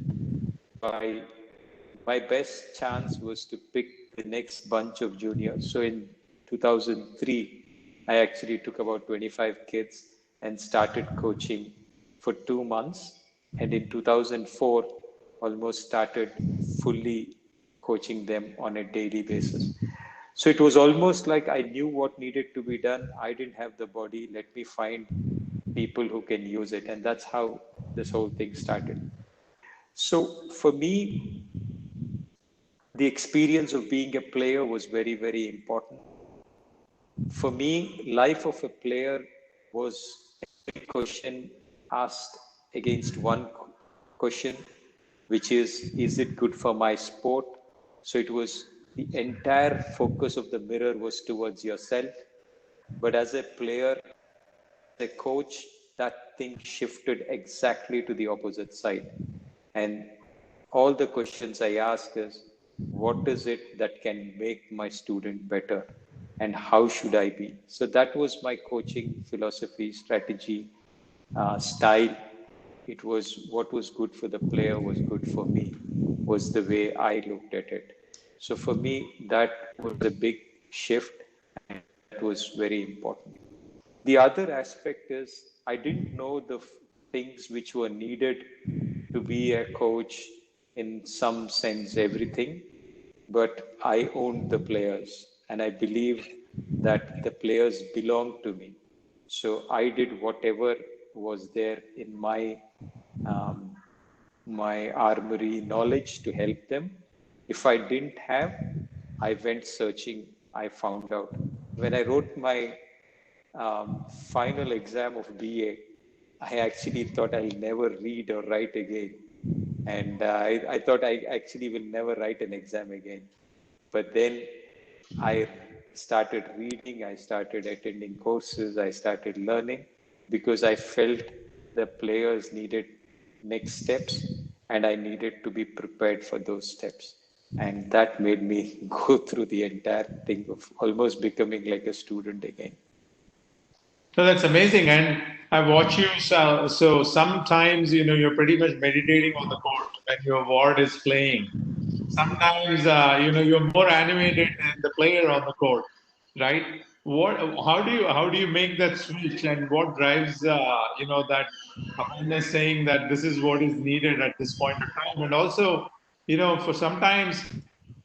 My best chance was to pick the next bunch of juniors. So in 2003, I actually took about 25 kids and started coaching for 2 months. And in 2004, almost started fully coaching them on a daily basis. So it was almost like I knew what needed to be done. I didn't have the body. Let me find people who can use it. And that's how this whole thing started. So for me, the experience of being a player was very, very important. For me, life of a player was a question asked against one question, which is it good for my sport? So it was the entire focus of the mirror was towards yourself. But as a player, as a coach, that thing shifted exactly to the opposite side. And all the questions I ask is, what is it that can make my student better? And how should I be? So that was my coaching philosophy, strategy, style. It was what was good for the player was good for me, was the way I looked at it. So for me, that was a big shift, and that was very important. The other aspect is I didn't know the things which were needed to be a coach in some sense, everything, but I owned the players and I believed that the players belonged to me. So I did whatever was there in my my armory knowledge to help them. If I didn't have, I went searching, I found out. When I wrote my final exam of BA, I actually thought I'll never read or write again. And I thought I actually will never write an exam again. But then I started reading, I started attending courses, I started learning because I felt the players needed next steps and I needed to be prepared for those steps. And that made me go through the entire thing of almost becoming like a student again. So that's amazing. And I watch you. So sometimes, you're pretty much meditating on the court when your ward is playing. Sometimes, you're more animated than the player on the court, right? How do you make that switch, and what drives, that awareness, saying that this is what is needed at this point of time? And also, for sometimes,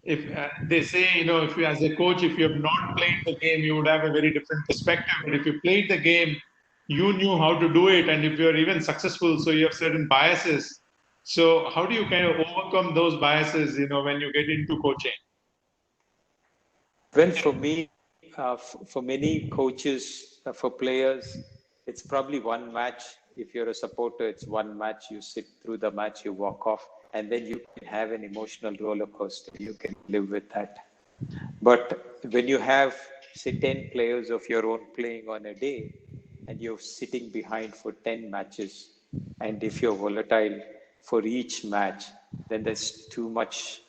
if they say, if you, as a coach, if you have not played the game, you would have a very different perspective. But if you played the game, you knew how to do it, and if you're even successful, so you have certain biases. So how do you kind of overcome those biases, when you get into coaching? Well, for me, for many coaches, for players, it's probably one match. If you're a supporter, it's one match. You sit through the match, you walk off, and then you can have an emotional roller coaster. You can live with that. But when you have, say, 10 players of your own playing on a day, and you're sitting behind for 10 matches, and if you're volatile for each match, then there's too much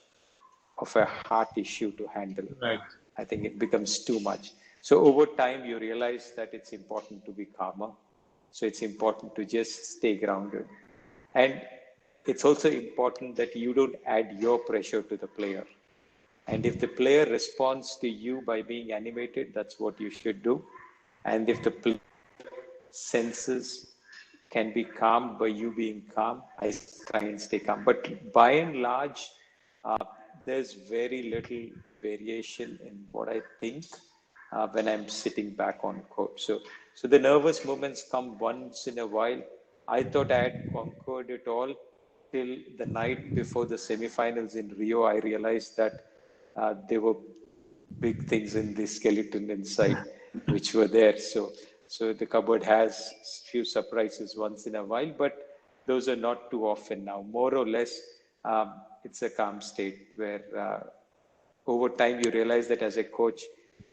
of a heart issue to handle. Right. I think it becomes too much. So over time, you realize that it's important to be calmer. So it's important to just stay grounded. And it's also important that you don't add your pressure to the player. And if the player responds to you by being animated, that's what you should do. And if the player senses can be calmed by you being calm, I try and stay calm. But by and large, there's very little variation in what I think when I'm sitting back on court. So the nervous moments come once in a while. I thought I had conquered it all till the night before the semifinals in Rio. I realized that there were big things in the skeleton inside, which were there. So the cupboard has few surprises once in a while, but those are not too often now. More or less, it's a calm state where over time you realize that as a coach,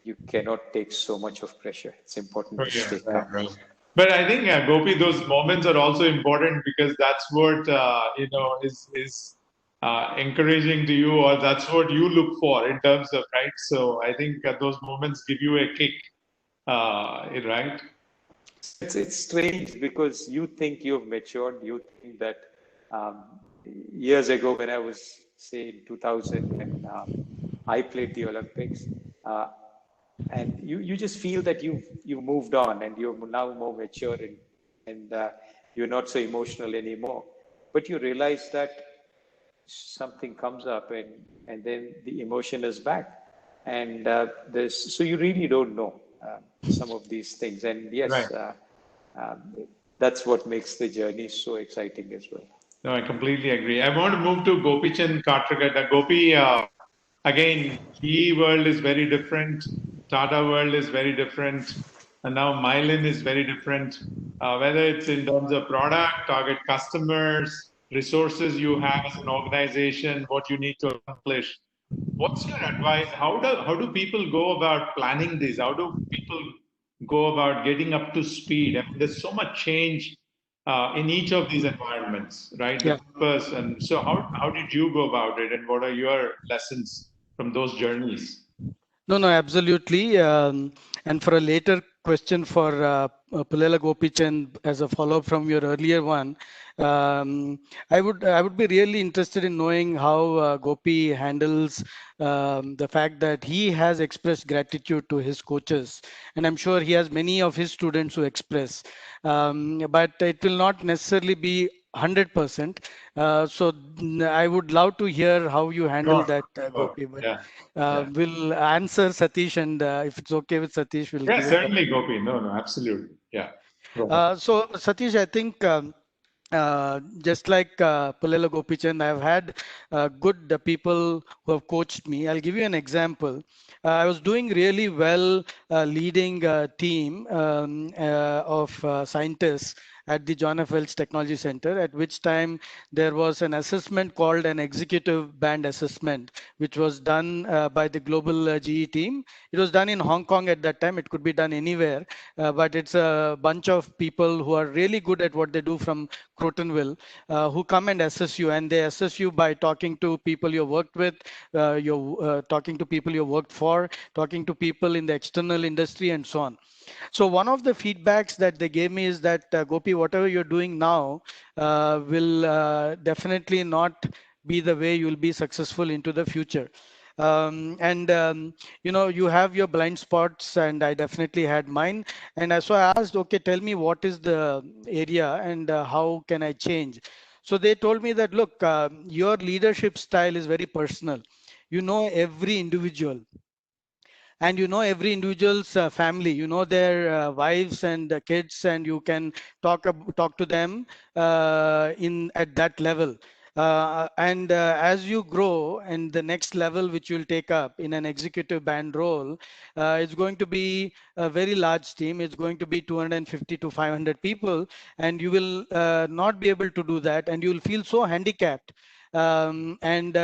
you cannot take so much of pressure. It's important to stay calm. Right. But I think, Gopi, those moments are also important because that's what is encouraging to you, or that's what you look for in terms of, right. So I think those moments give you a kick, right? It's strange because you think you've matured. You think that years ago, when I was, say, in 2000, and I played the Olympics, and you just feel that you've moved on and you're now more mature and you're not so emotional anymore. But you realize that something comes up and then the emotion is back, and so you really don't know some of these things. And yes, Right. That's what makes the journey so exciting as well. No, I completely agree. I want to move to Gopichand Katragadda. Gopi, again, PE world is very different. Tata world is very different. And now Meylin is very different. Whether it's in terms of product, target customers, resources you have as an organization, what you need to accomplish. What's your advice? How do people go about planning this? How do people go about getting up to speed? I mean, there's so much change in each of these environments, right? Yeah. The purpose. And so how did you go about it, and what are your lessons from those journeys? No, absolutely. And for a later question for Pullela Gopichand, as a follow-up from your earlier one, I would be really interested in knowing how Gopi handles the fact that he has expressed gratitude to his coaches, and I'm sure he has many of his students who express, but it will not necessarily be 100%. So I would love to hear how you handle that, Gopi. But we'll answer Sateesh, and if it's okay with Sateesh, we'll give it. Certainly, Gopi. No, absolutely. Yeah. So Sateesh, I think just like Pullela Gopichand, I've had good people who have coached me. I'll give you an example. I was doing really well leading a team of scientists at the John F. Welch Technology Center, at which time there was an assessment called an executive band assessment, which was done by the global GE team. It was done in Hong Kong at that time. It could be done anywhere, but it's a bunch of people who are really good at what they do from Crotonville, who come and assess you, and they assess you by talking to people you worked with, you're talking to people you worked for, talking to people in the external industry, and so on. So one of the feedbacks that they gave me is that Gopi, whatever you're doing now will definitely not be the way you'll be successful into the future. And you know, you have your blind spots, and I definitely had mine. And so I asked, okay, tell me what is the area and how can I change? So they told me that, look, your leadership style is very personal. You know every individual, and you know every individual's family, you know their wives and kids, and you can talk to them in at that level. And as you grow, and the next level which you'll take up in an executive band role, it's going to be a very large team. It's going to be 250 to 500 people, and you will not be able to do that, and you'll feel so handicapped. And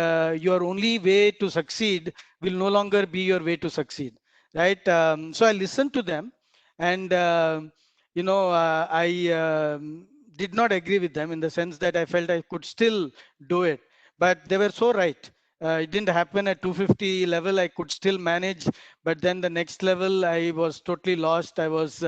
your only way to succeed will no longer be your way to succeed, right? So I listened to them, and you know, I did not agree with them in the sense that I felt I could still do it, but they were so right. It didn't happen at 250 level. I could still manage, but then the next level, I was totally lost. I was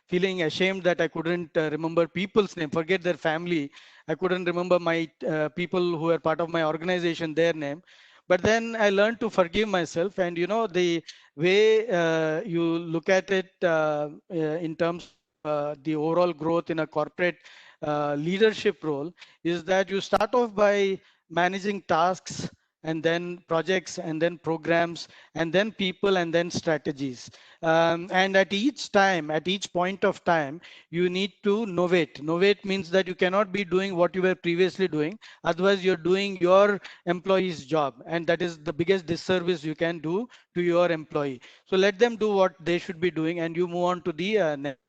feeling ashamed that I couldn't remember people's name, forget their family. I couldn't remember my people who were part of my organization, their name. But then I learned to forgive myself, and you know, the way you look at it in terms of the overall growth in a corporate leadership role is that you start off by managing tasks, and then projects, and then programs, and then people, and then strategies. And at each time, at each point of time, you need to novate. Novate means that you cannot be doing what you were previously doing. Otherwise, you're doing your employee's job, and that is the biggest disservice you can do to your employee. So let them do what they should be doing, and you move on to the next.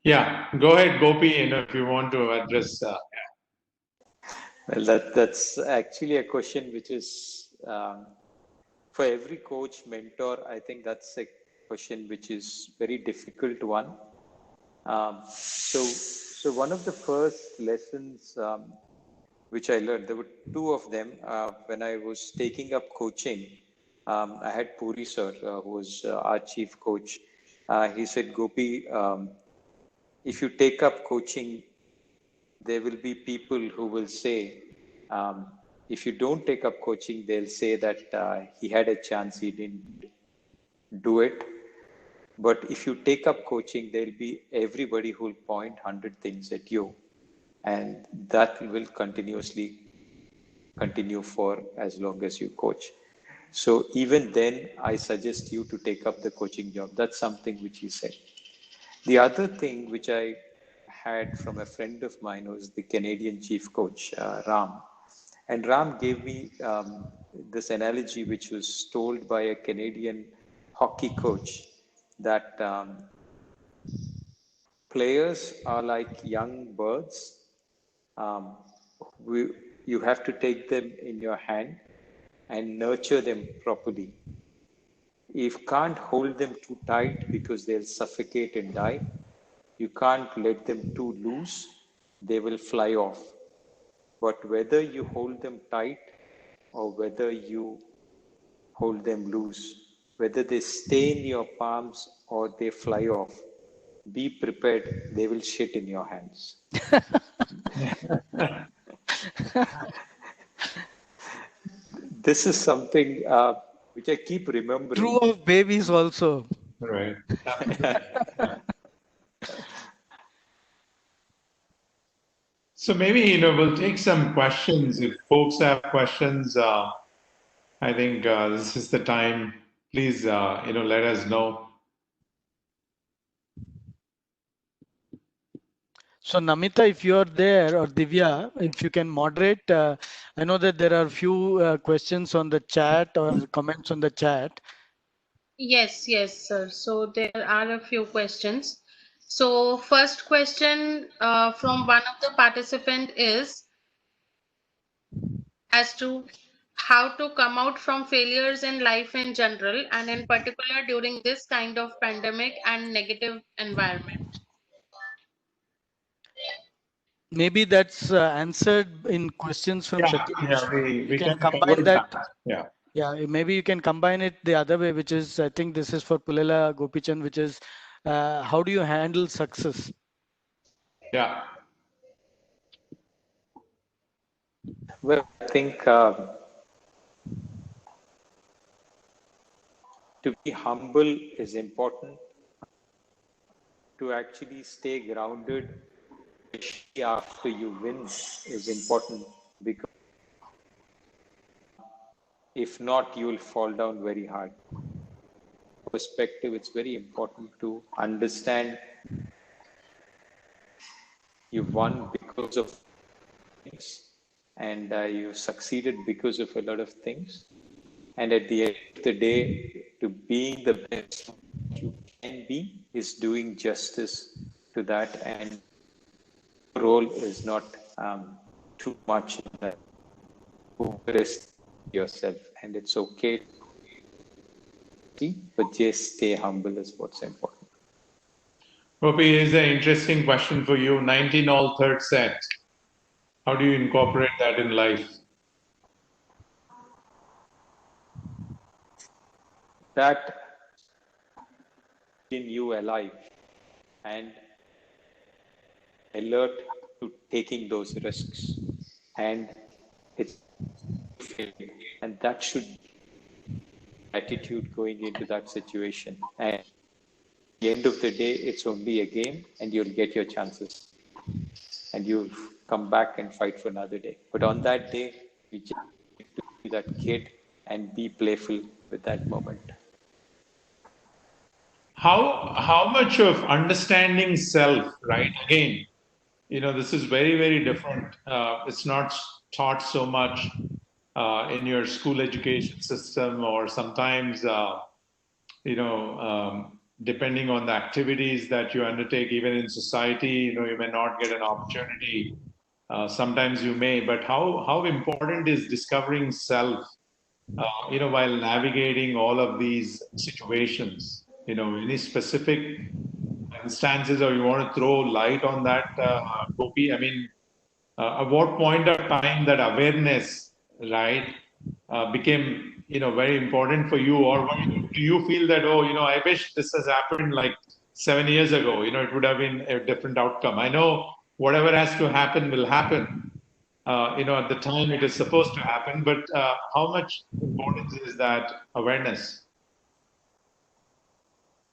Yeah, go ahead, Gopi, if you want to address. Well, that's actually a question which is for every coach, mentor. I think that's a question which is very difficult one. So one of the first lessons which I learned, there were two of them when I was taking up coaching. I had Puri sir, who was our chief coach. He said, Gopi, if you take up coaching, there will be people who will say, if you don't take up coaching, they'll say that he had a chance, he didn't do it. But if you take up coaching, there'll be everybody who will point 100 things at you. And that will continuously continue for as long as you coach. So even then, I suggest you to take up the coaching job. That's something which he said. The other thing which I had from a friend of mine was the Canadian chief coach, Ram. And Ram gave me this analogy which was told by a Canadian hockey coach that players are like young birds. You have to take them in your hand and nurture them properly. You can't hold them too tight because they'll suffocate and die. You can't let them too loose, they will fly off. But whether you hold them tight or whether you hold them loose, whether they stay in your palms or they fly off, be prepared, they will shit in your hands. This is something which I keep remembering. True of babies also. Right. So maybe, we'll take some questions. If folks have questions, I think this is the time. Please, let us know. So Namita, if you are there, or Divya, if you can moderate, I know that there are few questions on the chat or comments on the chat. Yes, yes, sir. So there are a few questions. So first question from one of the participant is as to how to come out from failures in life in general and in particular during this kind of pandemic and negative environment. Maybe that's answered in questions from Yeah, Sateesh. yeah, You we can can combine cover that. that. Yeah. Yeah, maybe you can combine it the other way, which is, I think this is for Pullela Gopichand, which is how do you handle success? Yeah. Well, I think to be humble is important. To actually stay grounded, especially after you win, is important because if not, you will fall down very hard. Perspective, it's very important to understand you won because of things and you succeeded because of a lot of things. And at the end of the day, to being the best you can be is doing justice to that. And your role is not too much in that overestimate yourself. And it's okay, but just stay humble is what's important. Gopi, here's an interesting question for you. 19 all third set. How do you incorporate that in life? That in you alive and alert to taking those risks. And it's and that should be attitude going into that situation. And at the end of the day, it's only a game and you'll get your chances. And you'll come back and fight for another day. But on that day, you just need to be that kid and be playful with that moment. How much of understanding self, right? Again, this is very, very different. It's not taught so much in your school education system, or sometimes, depending on the activities that you undertake, even in society, you may not get an opportunity. Sometimes you may, but how important is discovering self, while navigating all of these situations? Any specific instances, or you want to throw light on that, Gopi? I mean, at what point of time that awareness, right, became, very important for you, or do you feel that, oh, I wish this has happened like 7 years ago, it would have been a different outcome. I know whatever has to happen will happen, at the time it is supposed to happen, but how much importance is that awareness?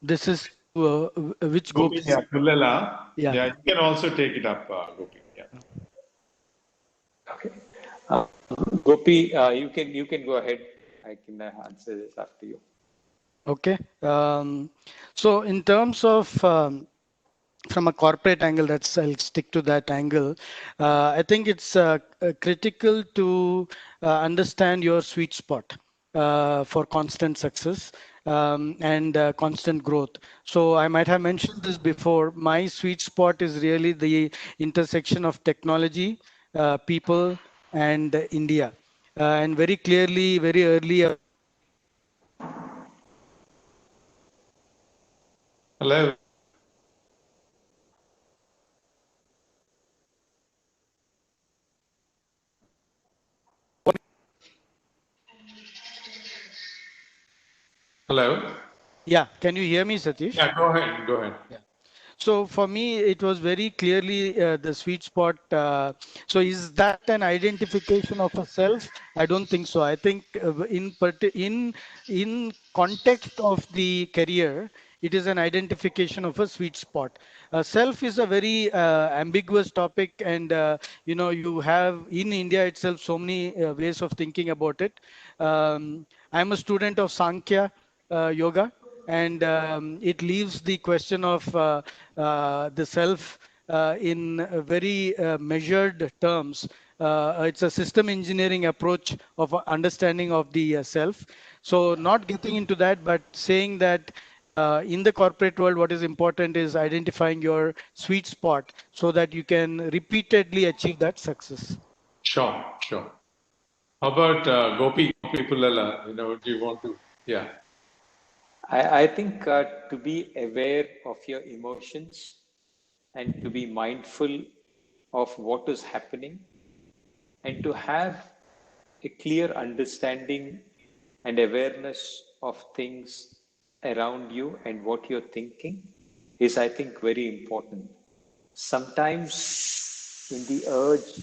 This is which Gopi, Gopi? yeah, Pullela. Yeah. Yeah, you can also take it up, Gopi. Yeah. Okay. Gopi, you can go ahead. I can answer this after you. Okay. So in terms of from a corporate angle, I'll stick to that angle. I think it's critical to understand your sweet spot for constant success and constant growth. So I might have mentioned this before. My sweet spot is really the intersection of technology, people, and India. And very clearly, very early. Hello. Hello. Yeah, can you hear me, Satish? Yeah, go ahead. Go ahead. Yeah. So for me, it was very clearly the sweet spot. So is that an identification of a self? I don't think so. I think in context of the career, it is an identification of a sweet spot. Self is a very ambiguous topic, and you have in India itself so many ways of thinking about it. I'm a student of Sankhya yoga, and it leaves the question of the self in very measured terms. It's a system engineering approach of understanding of the self. So not getting into that, but saying that in the corporate world, what is important is identifying your sweet spot so that you can repeatedly achieve that success. Sure, sure. How about Gopi Pullela? Do you want to? Yeah. I think to be aware of your emotions and to be mindful of what is happening and to have a clear understanding and awareness of things around you and what you're thinking is, I think, very important. Sometimes in the urge,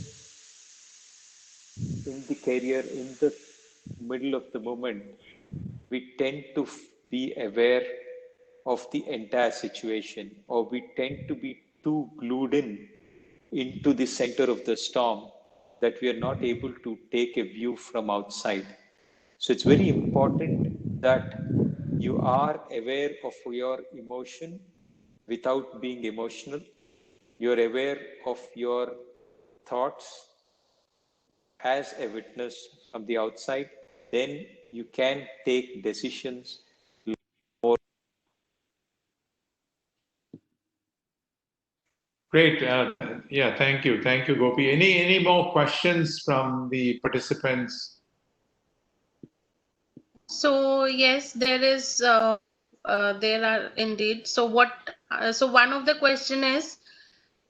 in the career, in the middle of the moment, we tend to be aware of the entire situation, or we tend to be too glued in into the center of the storm that we are not able to take a view from outside. So it's very important that you are aware of your emotion without being emotional. You're aware of your thoughts as a witness from the outside. Then you can take decisions more. Great. Yeah, thank you. Thank you, Gopi. Any more questions from the participants? So yes, there are indeed. So so one of the question is,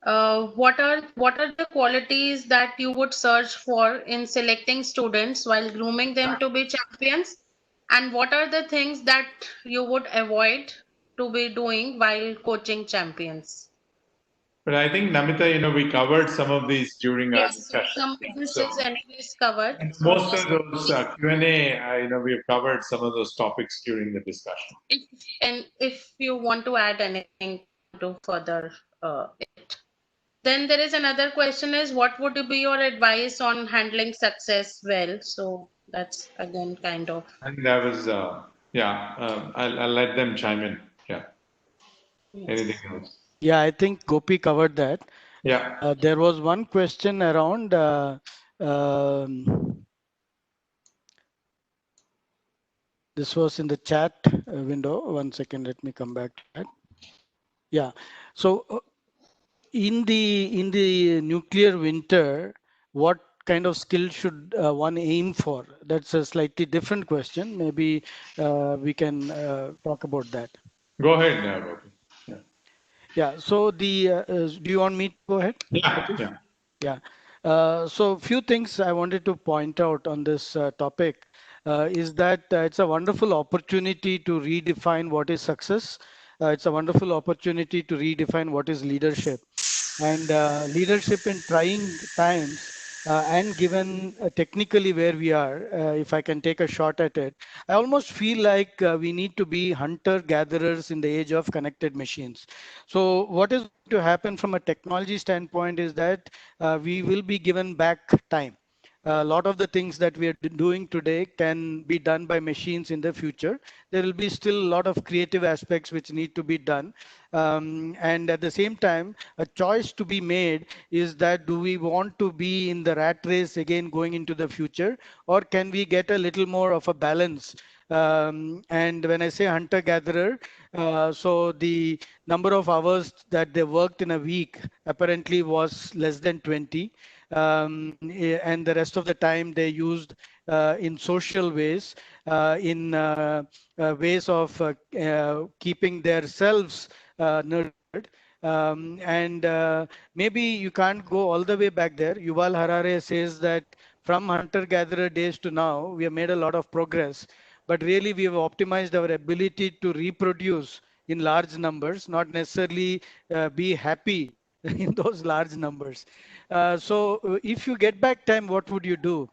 what are the qualities that you would search for in selecting students while grooming them to be champions, and what are the things that you would avoid to be doing while coaching champions? But I think, Namita, we covered some of these during our Yes, so discussion. some of this So is anyways covered. So most of just those Q&A, we've covered some of those topics during the discussion. if you want to add anything to further it. Then there is another question is, what would be your advice on handling success well? So that's again kind of. And that was, I'll let them chime in. Yeah. Anything Yes. else? Yeah, I think Gopi covered that. Yeah. There was one question around um, this was in the chat window. One second, let me come back to that. Yeah. So in the nuclear winter, what kind of skill should one aim for? That's a slightly different question. Maybe we can talk about that. Go ahead, Gopi. Yeah. Yeah. So do you want me to go ahead, Yeah. Sateesh? Yeah. Yeah. So few things I wanted to point out on this topic is that it's a wonderful opportunity to redefine what is success. It's a wonderful opportunity to redefine what is leadership. And leadership in trying times, and given technically where we are, if I can take a shot at it, I almost feel like we need to be hunter gatherers in the age of connected machines. So what is going to happen from a technology standpoint is that we will be given back time. A lot of the things that we are doing today can be done by machines in the future. There will be still a lot of creative aspects which need to be done. And at the same time, a choice to be made is that do we want to be in the rat race again going into the future, or can we get a little more of a balance? And when I say hunter gatherer, so the number of hours that they worked in a week apparently was less than 20. And the rest of the time they used in social ways, in ways of keeping themselves nurtured. And maybe you can't go all the way back there. Yuval Harari says that from hunter-gatherer days to now, we have made a lot of progress, but really we have optimized our ability to reproduce in large numbers, not necessarily be happy in those large numbers. So if you get back time, what would you do?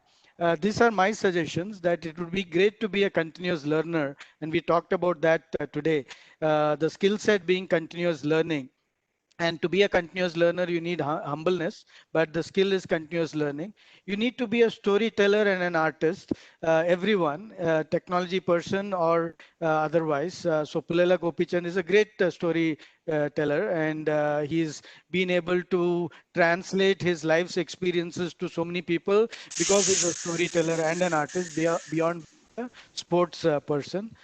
These are my suggestions, that it would be great to be a continuous learner. And we talked about that today, the skill set being continuous learning. And to be a continuous learner, you need humbleness, but the skill is continuous learning. You need to be a storyteller and an artist, everyone, technology person or otherwise. So Pullela Gopichand is a great storyteller, and he's been able to translate his life's experiences to so many people because he's a storyteller and an artist beyond a sports person.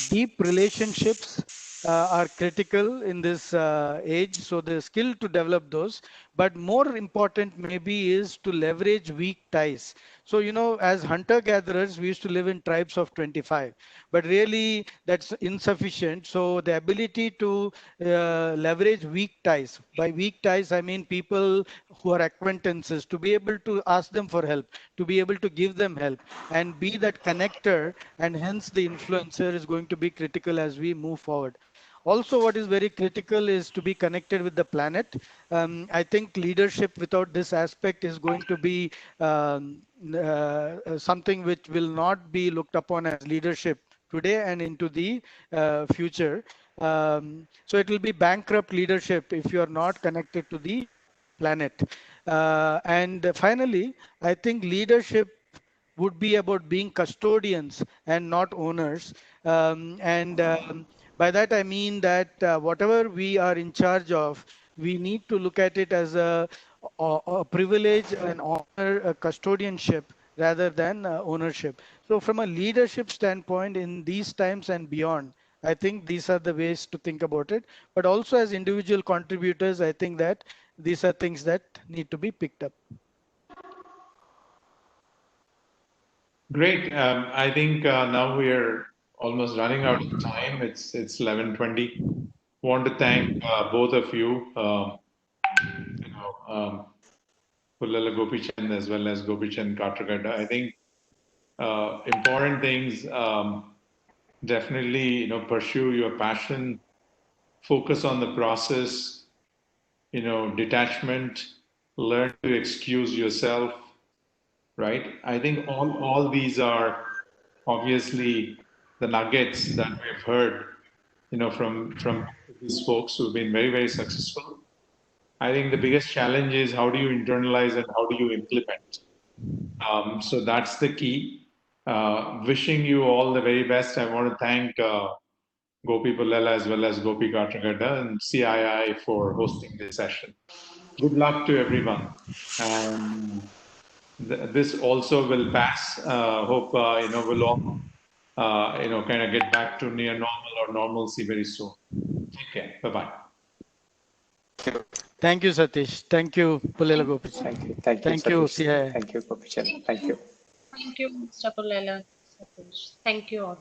Deep relationships are critical in this age. So the skill to develop those, but more important maybe is to leverage weak ties. So, as hunter gatherers, we used to live in tribes of 25, but really that's insufficient. So the ability to leverage weak ties. By weak ties, I mean people who are acquaintances, to be able to ask them for help, to be able to give them help, and be that connector, and hence the influencer is going to be critical as we move forward. Also, what is very critical is to be connected with the planet. I think leadership without this aspect is going to be something which will not be looked upon as leadership today and into the future. So it will be bankrupt leadership if you are not connected to the planet. And finally, I think leadership would be about being custodians and not owners. And by that, I mean that whatever we are in charge of, we need to look at it as a privilege, an honor, a custodianship rather than ownership. So from a leadership standpoint in these times and beyond, I think these are the ways to think about it. But also as individual contributors, I think that these are things that need to be picked up. Great. I think now we are almost running out of time. It's 11:20. Want to thank both of you. Pullela Gopichand as well as Gopichand Katragadda. I think important things. Definitely, pursue your passion. Focus on the process. Detachment. Learn to excuse yourself. Right. I think all these are obviously the nuggets that we've heard, from these folks who've been very, very successful. I think the biggest challenge is how do you internalize and how do you implement? So that's the key. Wishing you all the very best. I want to thank Gopi Pullela as well as Gopi Katragadda and CII for hosting this session. Good luck to everyone. And this also will pass. Hope we'll all kind of get back to near normal or normalcy very soon. Take care. Bye bye. Thank you, Sateesh. Thank you, Pullela Gopichand. Thank you. Thank you, Thank you, Sateesh. CII. Thank you, Gopichand. Thank you. Thank you, Mr. Pullela. Thank you all.